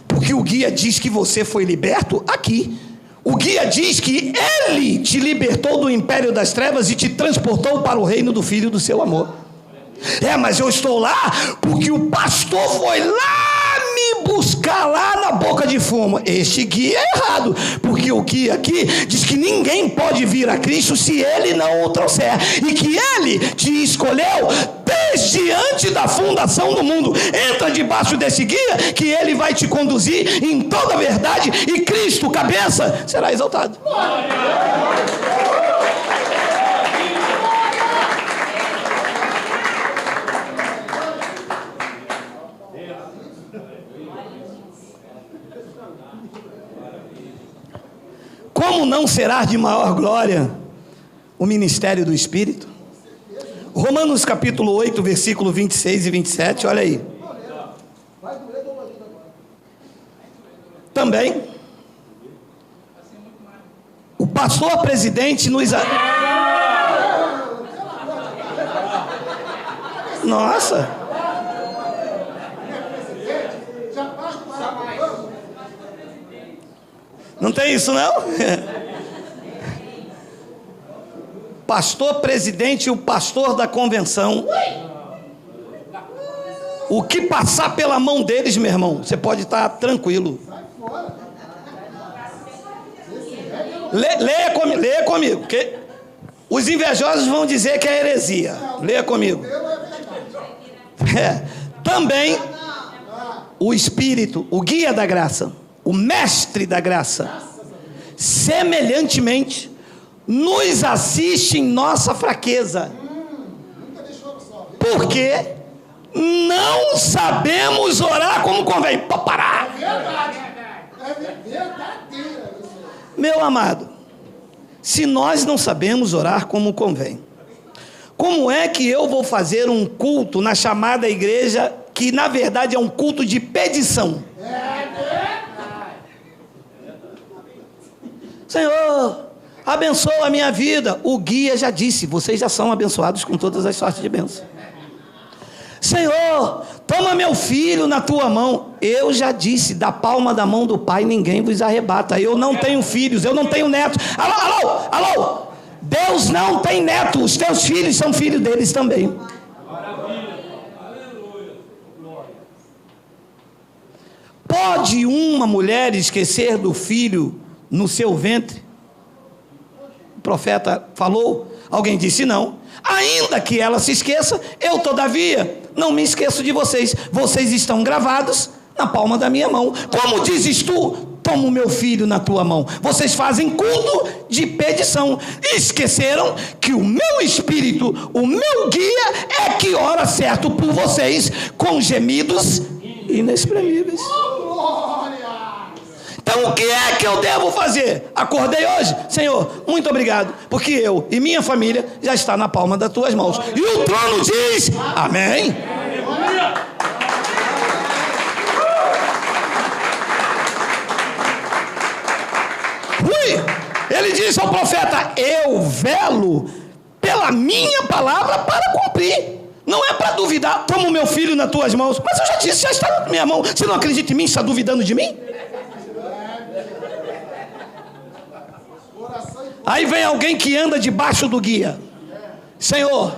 Porque o guia diz que você foi liberto aqui. O guia diz que ele te libertou do império das trevas e te transportou para o reino do Filho do seu amor. Mas eu estou lá porque o pastor foi lá me buscar lá na boca de fumo. Este guia é errado, porque o guia aqui diz que ninguém pode vir a Cristo se ele não o trouxer, e que ele te escolheu desde antes da fundação do mundo. Entra debaixo desse guia que ele vai te conduzir em toda a verdade, e Cristo, cabeça, será exaltado. Como não será de maior glória o ministério do Espírito? Romanos capítulo 8, versículo 26 e 27, olha aí. Também, o pastor presidente nos... Nossa! Não tem isso, não? Pastor presidente e o pastor da convenção. O que passar pela mão deles, meu irmão, você pode estar tranquilo. Leia comigo, porque os invejosos vão dizer que é heresia. Leia comigo. Também o Espírito, o guia da graça, o mestre da graça, semelhantemente, nos assiste em nossa fraqueza, porque não sabemos orar como convém. Para parar. Meu amado, se nós não sabemos orar como convém, como é que eu vou fazer um culto na chamada igreja, que na verdade é um culto de pedição? Senhor, abençoa a minha vida. O guia já disse, vocês já são abençoados com todas as sortes de bênção. Senhor, toma meu filho na tua mão. Eu já disse, da palma da mão do Pai ninguém vos arrebata. Eu não tenho filhos, eu não tenho netos. Alô, Deus não tem netos, os teus filhos são filhos deles também. Pode uma mulher esquecer do filho no seu ventre? O profeta falou, alguém disse não. Ainda que ela se esqueça, eu todavia não me esqueço de vocês. Vocês estão gravados na palma da minha mão. Como dizes tu, toma o meu filho na tua mão. Vocês fazem culto de pedição. Esqueceram que o meu Espírito, o meu guia, é que ora certo por vocês, com gemidos inexprimíveis. Então o que é que eu devo fazer? Acordei hoje, Senhor, muito obrigado, porque eu e minha família já está na palma das tuas mãos. E o trono diz, amém. Ele disse ao profeta, eu velo pela minha palavra para cumprir. Não é para duvidar, toma o meu filho nas tuas mãos. Mas eu já disse, já está na minha mão. Você não acredita em mim, está duvidando de mim? Aí vem alguém que anda debaixo do guia. Senhor,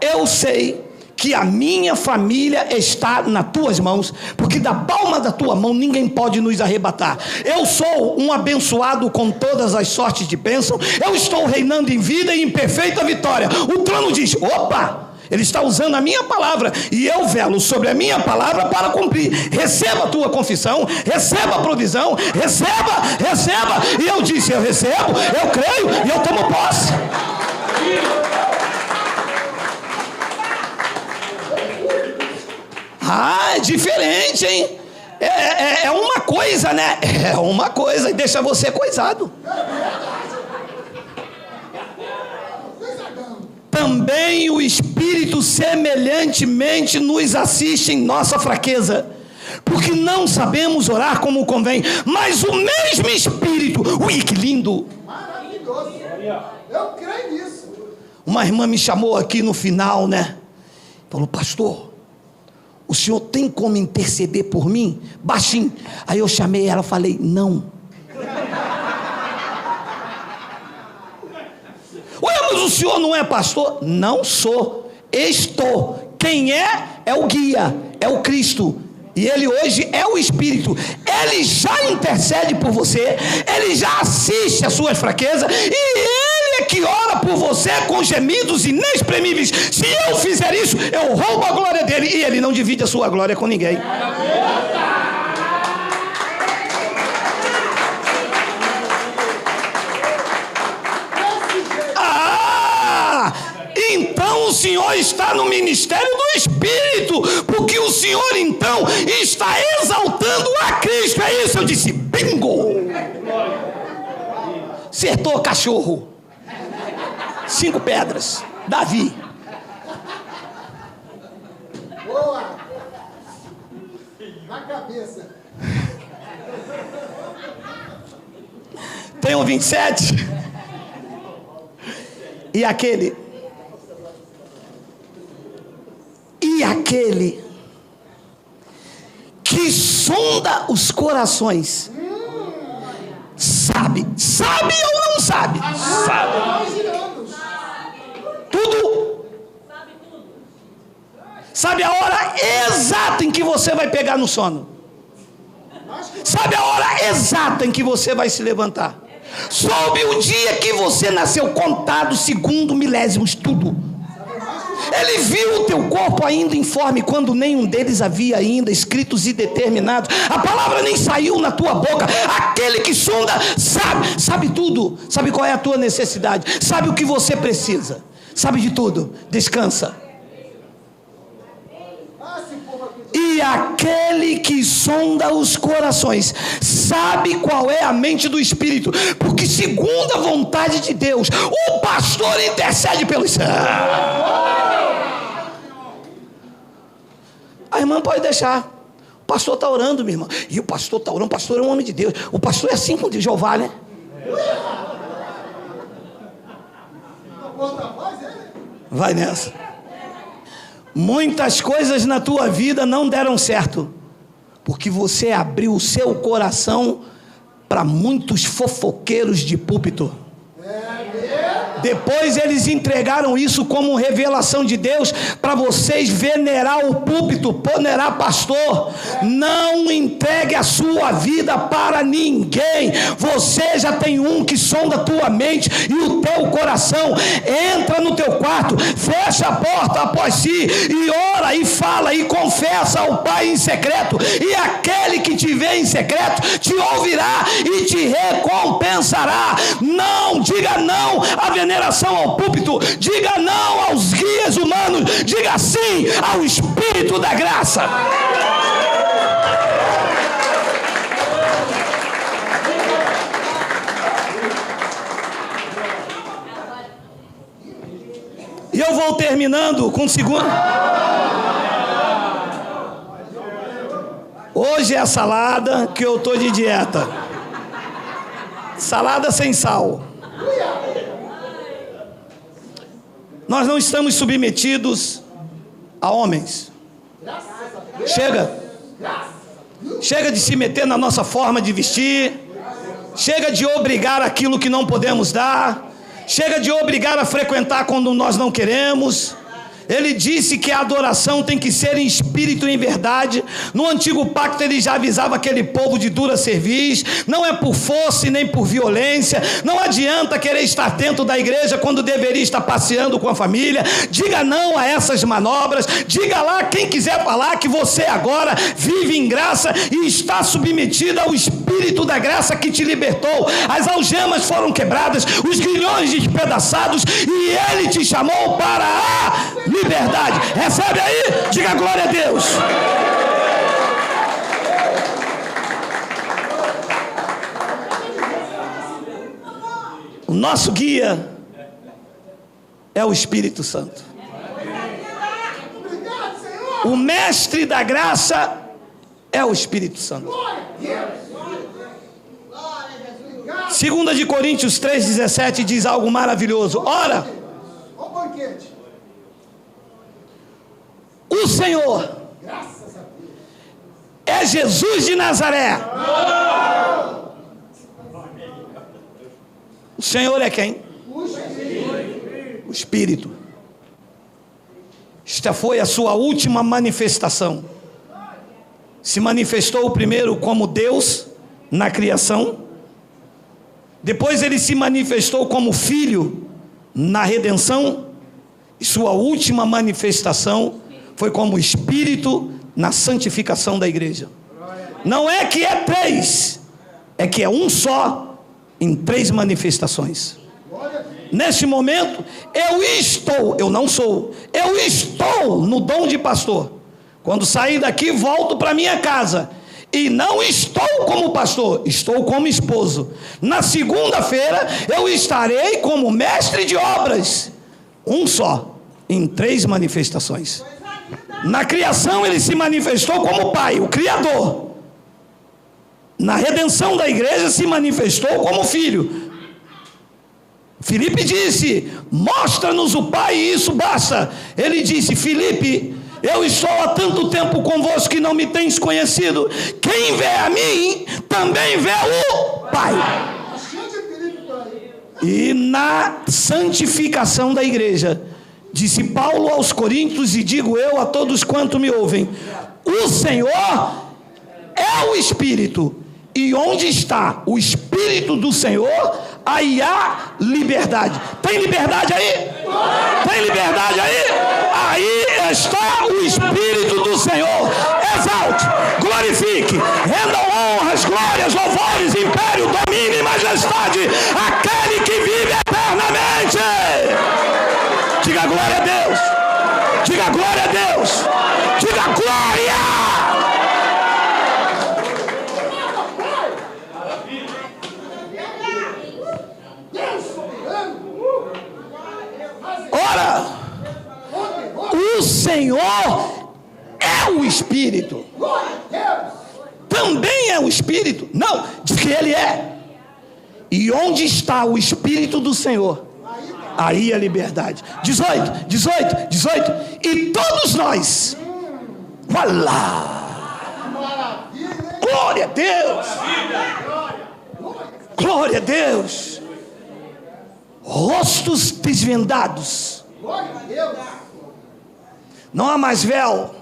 eu sei que a minha família está nas tuas mãos, porque da palma da tua mão ninguém pode nos arrebatar. Eu sou um abençoado com todas as sortes de bênção. Eu estou reinando em vida e em perfeita vitória. O trono diz, opa, ele está usando a minha palavra, e eu velo sobre a minha palavra para cumprir. Receba a tua confissão, receba a provisão, receba. E eu disse, eu recebo, eu creio e eu tomo posse. Ah, é diferente, hein? É uma coisa, né? É uma coisa, e deixa você coisado. Também o Espírito semelhantemente nos assiste em nossa fraqueza, porque não sabemos orar como convém, mas o mesmo Espírito, ui, que lindo! Maravilhoso! Eu creio nisso. Uma irmã me chamou aqui no final, né? Falou, pastor, o senhor tem como interceder por mim? Baixinho. Aí eu chamei ela e falei, não. Mas o senhor não é pastor? Não sou, estou. Quem é o guia, é o Cristo. E ele hoje é o Espírito. Ele já intercede por você, ele já assiste às suas fraquezas, e ele é que ora por você com gemidos inexprimíveis. Se eu fizer isso, eu roubo a glória dele, e ele não divide a sua glória com ninguém. Então o Senhor está no ministério do Espírito, porque o Senhor então está exaltando a Cristo. É isso, eu disse, bingo! Acertou, cachorro. 5 pedras, Davi. Boa! Na cabeça. Tem um 27. E aquele que sonda os corações, sabe ou não sabe? Sabe tudo. Sabe a hora exata em que você vai pegar no sono. Sabe a hora exata em que você vai se levantar. Soube o dia que você nasceu, contado segundo milésimos, tudo. Ele viu o teu corpo ainda informe, quando nenhum deles havia ainda escritos e determinados. A palavra nem saiu na tua boca. Aquele que sonda sabe tudo. Sabe qual é a tua necessidade. Sabe o que você precisa. Sabe de tudo. Descansa. E aquele que sonda os corações sabe qual é a mente do Espírito, porque segundo a vontade de Deus, o pastor intercede pelos céus. A irmã pode deixar. O pastor está orando, minha irmã. E o pastor está orando. O pastor é um homem de Deus. O pastor é assim com Jeová, né? Vai nessa. Muitas coisas na tua vida não deram certo, porque você abriu o seu coração para muitos fofoqueiros de púlpito. Depois eles entregaram isso como revelação de Deus para vocês venerar o púlpito, ponerar pastor. Não entregue a sua vida para ninguém. Você já tem um que sonda a tua mente e o teu coração. Entra no teu quarto, fecha a porta após si e ora e fala e confessa ao Pai em secreto, e aquele que te vê em secreto te ouvirá e te recompensará. Não diga não à veneração ao púlpito, diga não aos guias humanos, diga sim ao Espírito da graça. E eu vou terminando com o segundo. Hoje é a salada, que eu estou de dieta. Salada sem sal. Nós não estamos submetidos a homens. Chega de se meter na nossa forma de vestir. Chega de obrigar aquilo que não podemos dar. Chega de obrigar a frequentar quando nós não queremos. Ele disse que a adoração tem que ser em espírito e em verdade. No antigo pacto ele já avisava aquele povo de dura cerviz. Não é por força e nem por violência. Não adianta querer estar dentro da igreja quando deveria estar passeando com a família. Diga não a essas manobras. Diga lá quem quiser falar que você agora vive em graça e está submetida ao Espírito da graça que te libertou. As algemas foram quebradas, os grilhões despedaçados, e ele te chamou para a liberdade. Recebe aí, diga glória a Deus. O nosso guia é o Espírito Santo. O mestre da graça é o Espírito Santo. 2 de Coríntios 3,17 diz algo maravilhoso. Ora, o Senhor é Jesus de Nazaré. O Senhor é quem? O Espírito. Esta foi a sua última manifestação. Se manifestou primeiro como Deus na criação. Depois ele se manifestou como Filho na redenção. E sua última manifestação foi como Espírito na santificação da igreja. Não é que é três, é que é um só em três manifestações. Neste momento, eu não sou, eu estou no dom de pastor. Quando sair daqui, volto para minha casa. E não estou como pastor, estou como esposo. Na segunda-feira, eu estarei como mestre de obras. Um só, em três manifestações. Na criação, ele se manifestou como Pai, o Criador. Na redenção da igreja, se manifestou como Filho. Filipe disse: mostra-nos o Pai e isso basta. Ele disse: Filipe, eu estou há tanto tempo convosco que não me tens conhecido. Quem vê a mim, também vê o Pai. E na santificação da igreja, disse Paulo aos Coríntios, e digo eu a todos quanto me ouvem: o Senhor é o Espírito, e onde está o Espírito do Senhor, aí há liberdade. Tem liberdade aí? Tem liberdade aí? Aí está o Espírito do Senhor. Exalte, glorifique, rendam honras, glórias, louvores, império, domínio e majestade àquele que vive eternamente. Diga glória a Deus. Diga glória a Deus. Diga glória. Ora, o Senhor é o Espírito. Também é o Espírito. Não, diz que Ele é. E onde está o Espírito do Senhor, aí a liberdade. 18. E todos nós, glória a Deus, glória a Deus, rostos desvendados. Não há mais véu,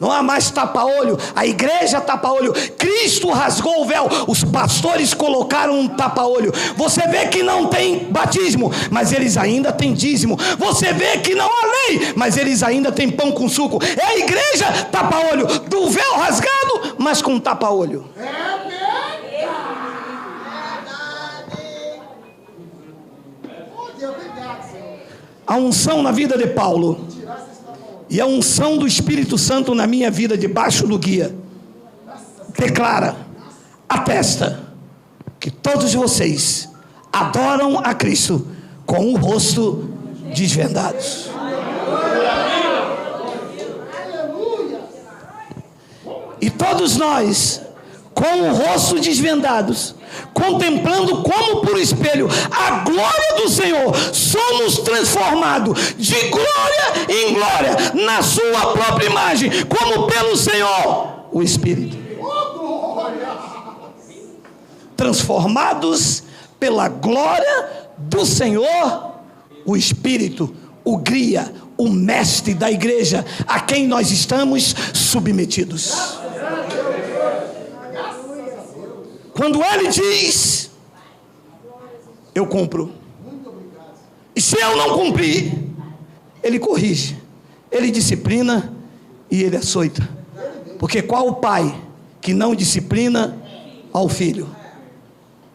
não há mais tapa-olho. A igreja tapa-olho. Cristo rasgou o véu, os pastores colocaram um tapa-olho. Você vê que não tem batismo, mas eles ainda têm dízimo. Você vê que não há lei, mas eles ainda têm pão com suco. É a igreja tapa-olho, do véu rasgado, mas com tapa-olho. A unção na vida de Paulo e a unção do Espírito Santo na minha vida, debaixo do guia, declara, atesta que todos vocês adoram a Cristo com o rosto desvendados. E todos nós, com o rosto desvendados, contemplando como por espelho a glória do Senhor, somos transformados de glória em glória na sua própria imagem, como pelo Senhor, o Espírito. Transformados pela glória do Senhor, o Espírito, o guia, o mestre da igreja, a quem nós estamos submetidos. Quando ele diz, eu cumpro. E se eu não cumprir, ele corrige, ele disciplina e ele açoita. Porque qual o pai que não disciplina ao filho?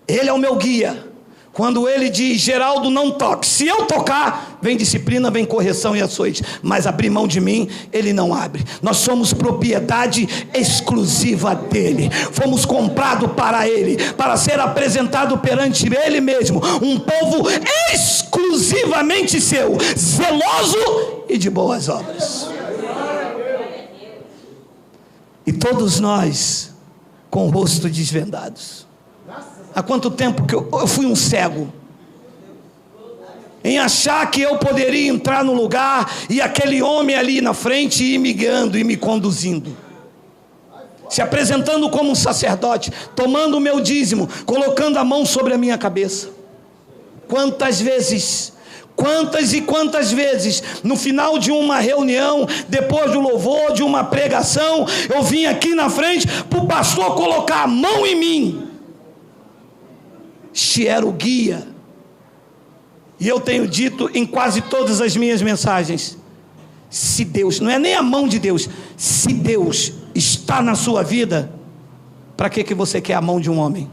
Ele é o meu guia. Quando ele diz, Geraldo, não toque. Se eu tocar, vem disciplina, vem correção e açoite. Mas abrir mão de mim, ele não abre. Nós somos propriedade exclusiva dele. Fomos comprados para ele, para ser apresentado perante ele mesmo. Um povo exclusivamente seu, zeloso e de boas obras. E todos nós, com o rosto desvendados. Há quanto tempo que eu fui um cego em achar que eu poderia entrar no lugar e aquele homem ali na frente ir me guiando e me conduzindo, se apresentando como um sacerdote, tomando o meu dízimo, colocando a mão sobre a minha cabeça. Quantas vezes Quantas e quantas vezes, no final de uma reunião, depois do louvor, de uma pregação, eu vim aqui na frente para o pastor colocar a mão em mim. Este era o guia. E eu tenho dito em quase todas as minhas mensagens, se Deus, não é nem a mão de Deus, se Deus está na sua vida, para que você quer a mão de um homem?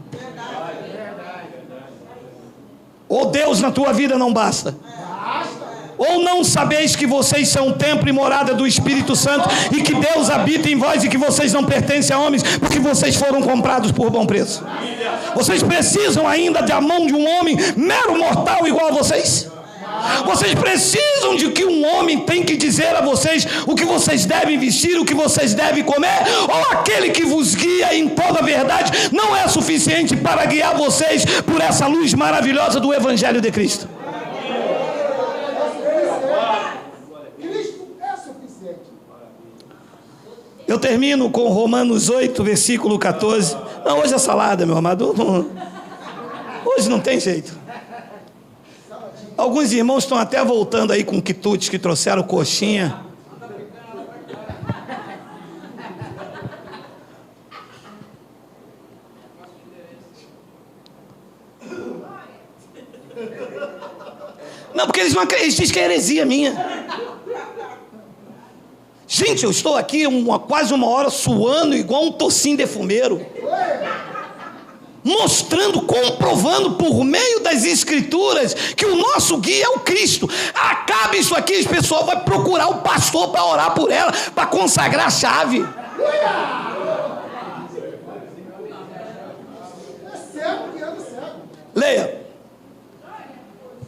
Ou Deus na tua vida não basta? Ou não sabeis que vocês são templo e morada do Espírito Santo, e que Deus habita em vós, e que vocês não pertencem a homens, porque vocês foram comprados por bom preço? Vocês precisam ainda da mão de um homem mero mortal igual a vocês? Vocês precisam de que um homem tem que dizer a vocês o que vocês devem vestir, o que vocês devem comer? Ou aquele que vos guia em toda a verdade não é suficiente para guiar vocês por essa luz maravilhosa do Evangelho de Cristo? Eu termino com Romanos 8, versículo 14. Não, hoje é salada, meu amado. Hoje não tem jeito. Alguns irmãos estão até voltando aí com quitutes que trouxeram coxinha. Não, porque eles não acreditam, eles dizem que é heresia minha. Gente, eu estou aqui quase uma hora suando igual um tocinho de fumeiro, mostrando, comprovando por meio das Escrituras que o nosso guia é o Cristo. Acabe isso aqui, o pessoal vai procurar o pastor para orar por ela, para consagrar a chave. Leia.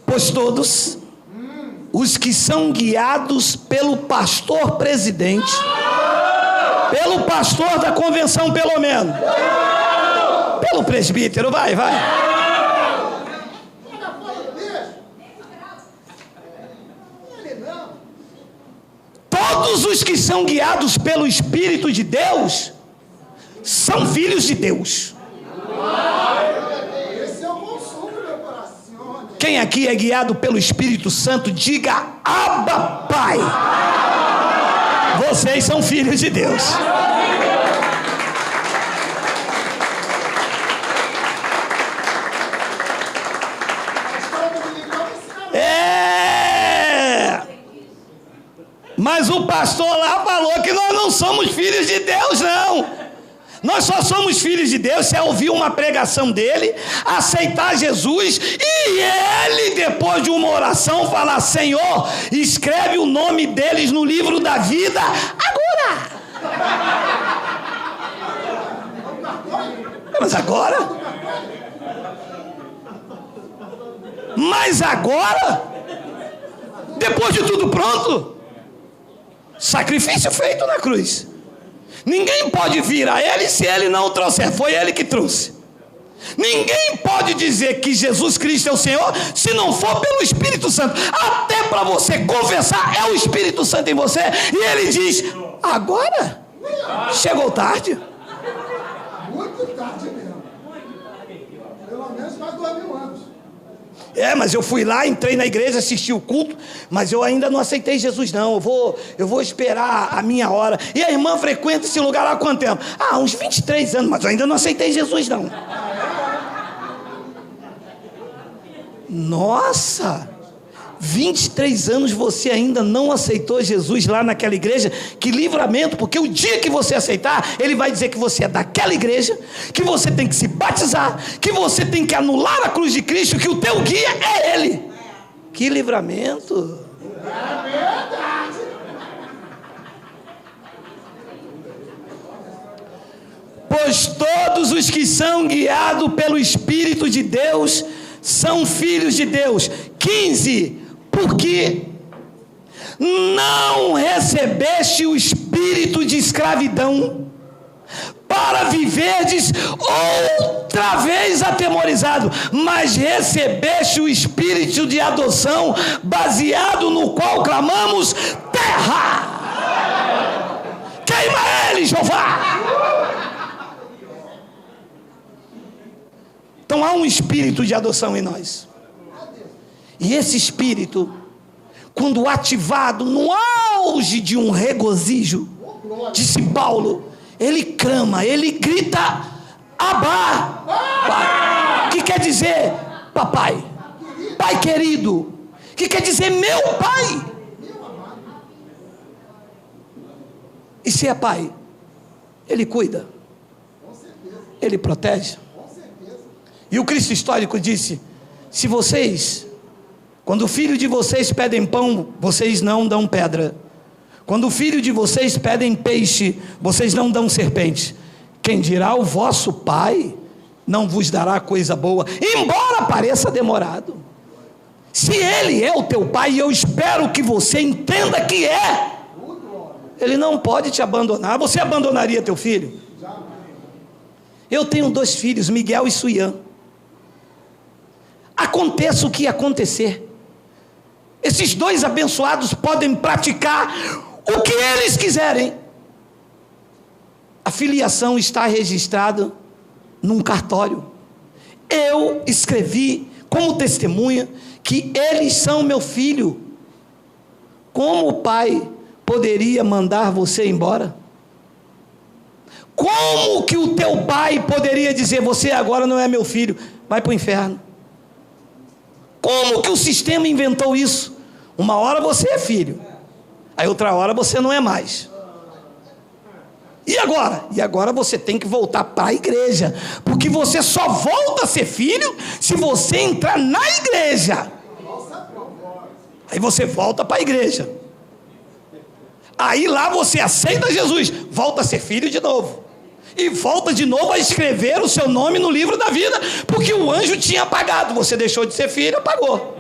Pois todos os que são guiados pelo pastor presidente, pelo pastor da convenção, pelo menos, pelo presbítero, vai. Todos os que são guiados pelo Espírito de Deus são filhos de Deus. Quem aqui é guiado pelo Espírito Santo, diga Abba, Pai. Vocês são filhos de Deus. Mas o pastor lá falou que nós não somos filhos de Deus, não. Nós só somos filhos de Deus se ouvir uma pregação dele, aceitar Jesus, e ele, depois de uma oração, falar: Senhor, escreve o nome deles no livro da vida agora. Mas agora, depois de tudo pronto, sacrifício feito na cruz. Ninguém pode vir a ele se ele não o trouxer. Foi ele que trouxe. Ninguém pode dizer que Jesus Cristo é o Senhor se não for pelo Espírito Santo. Até para você confessar, é o Espírito Santo em você. E ele diz: agora? Chegou tarde. Muito tarde mesmo. Pelo menos mais 2000 anos. Mas eu fui lá, entrei na igreja, assisti o culto, mas eu ainda não aceitei Jesus não, eu vou esperar a minha hora. E a irmã frequenta esse lugar há quanto tempo? Uns 23 anos, mas eu ainda não aceitei Jesus não. Nossa, 23 anos você ainda não aceitou Jesus lá naquela igreja? Que livramento, porque o dia que você aceitar, ele vai dizer que você é daquela igreja, que você tem que se batizar, que você tem que anular a cruz de Cristo, que o teu guia é ele. Que livramento! É verdade. Pois todos os que são guiados pelo Espírito de Deus são filhos de Deus. 15. Porque não recebeste o espírito de escravidão para viverdes outra vez atemorizado, mas recebeste o espírito de adoção, baseado no qual clamamos: terra! Queima ele, Jeová! Então há um espírito de adoção em nós. E esse espírito, quando ativado no auge de um regozijo, disse Paulo, ele clama, ele grita, Abá, Pai. Que quer dizer papai, pai querido, que quer dizer meu pai. E se é pai, ele cuida, ele protege. E o Cristo histórico disse, se vocês, quando o filho de vocês pedem pão, vocês não dão pedra. Quando o filho de vocês pedem peixe, vocês não dão serpente. Quem dirá o vosso pai não vos dará coisa boa, embora pareça demorado. Se ele é o teu pai, e eu espero que você entenda que é, ele não pode te abandonar. Você abandonaria teu filho? Eu tenho 2 filhos, Miguel e Suian. Aconteça o que acontecer, esses 2 abençoados podem praticar o que eles quiserem. A filiação está registrada num cartório. Eu escrevi como testemunha que eles são meu filho. Como o pai poderia mandar você embora? Como que o teu pai poderia dizer, você agora não é meu filho, vai para o inferno? Como que o sistema inventou isso? Uma hora você é filho, aí outra hora você não é mais. E agora? E agora você tem que voltar para a igreja, porque você só volta a ser filho se você entrar na igreja. Aí você volta para a igreja. Aí lá você aceita Jesus, volta a ser filho de novo. E volta de novo a escrever o seu nome no livro da vida, porque o anjo tinha apagado. Você deixou de ser filho, apagou.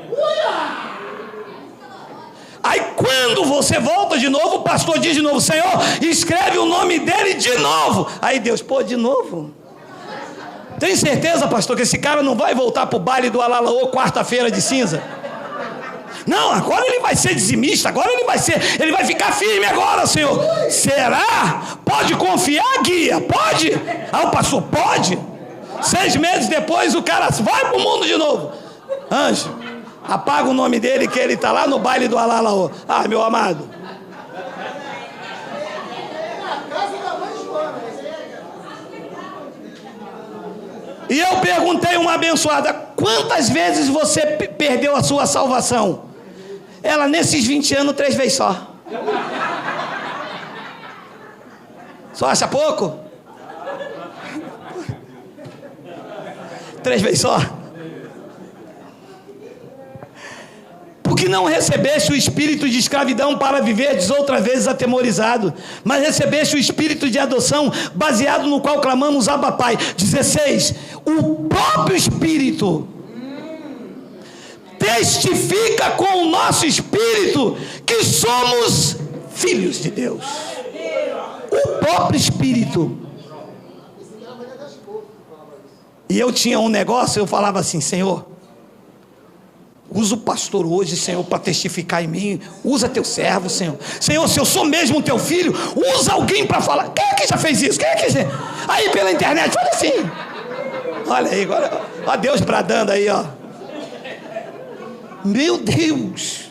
Aí quando você volta de novo, o pastor diz de novo, Senhor, escreve o nome dele de novo. Aí Deus, pô, de novo? Tem certeza, pastor, que esse cara não vai voltar para o baile do Alalaô quarta-feira de cinza? Não, agora ele vai ser dizimista, agora ele vai ficar firme agora, Senhor. Será? Pode confiar, guia? Pode? Ah, o pastor, pode? 6 meses depois o cara vai para o mundo de novo. Anjo, apaga o nome dele que ele está lá no baile do Alalaô. Ah, meu amado. E eu perguntei uma abençoada, quantas vezes você perdeu a sua salvação? Ela, nesses 20 anos, 3 vezes só. Só acha pouco? 3 vezes só. Porque não recebeste o espírito de escravidão para viverdes outra vez atemorizado, mas recebeste o espírito de adoção, baseado no qual clamamos Abba Pai. 16. O próprio espírito testifica com o nosso espírito que somos filhos de Deus. O próprio espírito. E eu tinha um negócio, eu falava assim, Senhor, usa o pastor hoje, Senhor, para testificar em mim. Usa teu servo, Senhor. Senhor, se eu sou mesmo teu filho, usa alguém para falar. Quem é que já fez isso? Quem é que já... Aí pela internet, olha assim. Olha aí, agora, ó Deus bradando aí, ó. Meu Deus.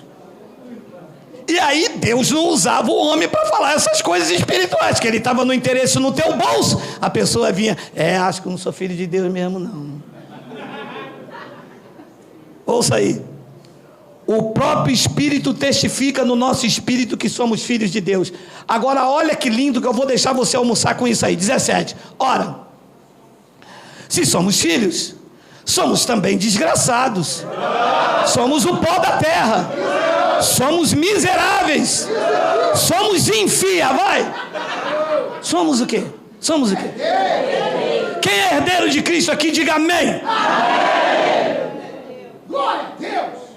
E aí Deus não usava o homem para falar essas coisas espirituais, que ele estava no interesse no teu bolso. A pessoa vinha, acho que eu não sou filho de Deus mesmo não. Ouça aí. O próprio Espírito testifica no nosso espírito que somos filhos de Deus. Agora olha que lindo que eu vou deixar você almoçar com isso aí. 17. Ora, se somos filhos, somos também desgraçados. Somos o pó da terra. Somos miseráveis. Somos infia, vai. Somos o quê? Somos o quê? Quem é herdeiro de Cristo aqui, diga amém. Glória a Deus.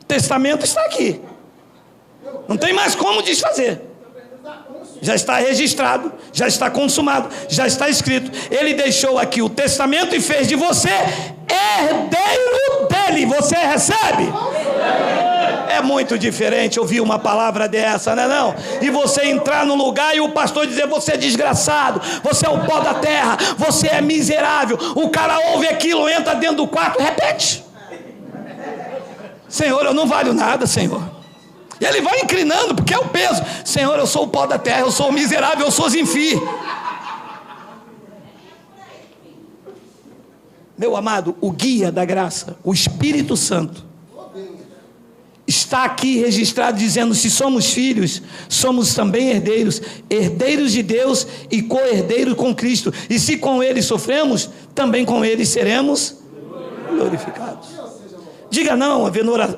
O testamento está aqui. Não tem mais como desfazer. Já está registrado, já está consumado, já está escrito. Ele deixou aqui o testamento e fez de você herdeiro dele. Você recebe? É muito diferente ouvir uma palavra dessa, não é não? E você entrar no lugar e o pastor dizer, você é desgraçado, você é o pó da terra, você é miserável. O cara ouve aquilo, entra dentro do quarto, repete. Senhor, eu não valho nada, Senhor. E ele vai inclinando, porque é o peso. Senhor, eu sou o pó da terra, eu sou o miserável, eu sou Zinfi. Meu amado, o guia da graça, o Espírito Santo, está aqui registrado dizendo: se somos filhos, somos também herdeiros, herdeiros de Deus e co-herdeiros com Cristo. E se com Ele sofremos, também com Ele seremos glorificados. Diga não à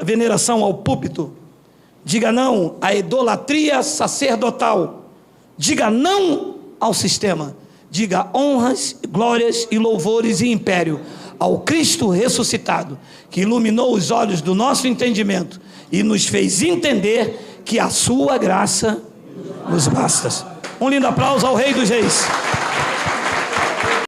veneração ao púlpito. Diga não à idolatria sacerdotal. Diga não ao sistema. Diga honras, glórias e louvores e império ao Cristo ressuscitado, que iluminou os olhos do nosso entendimento e nos fez entender que a sua graça nos basta. Um lindo aplauso ao Rei dos Reis.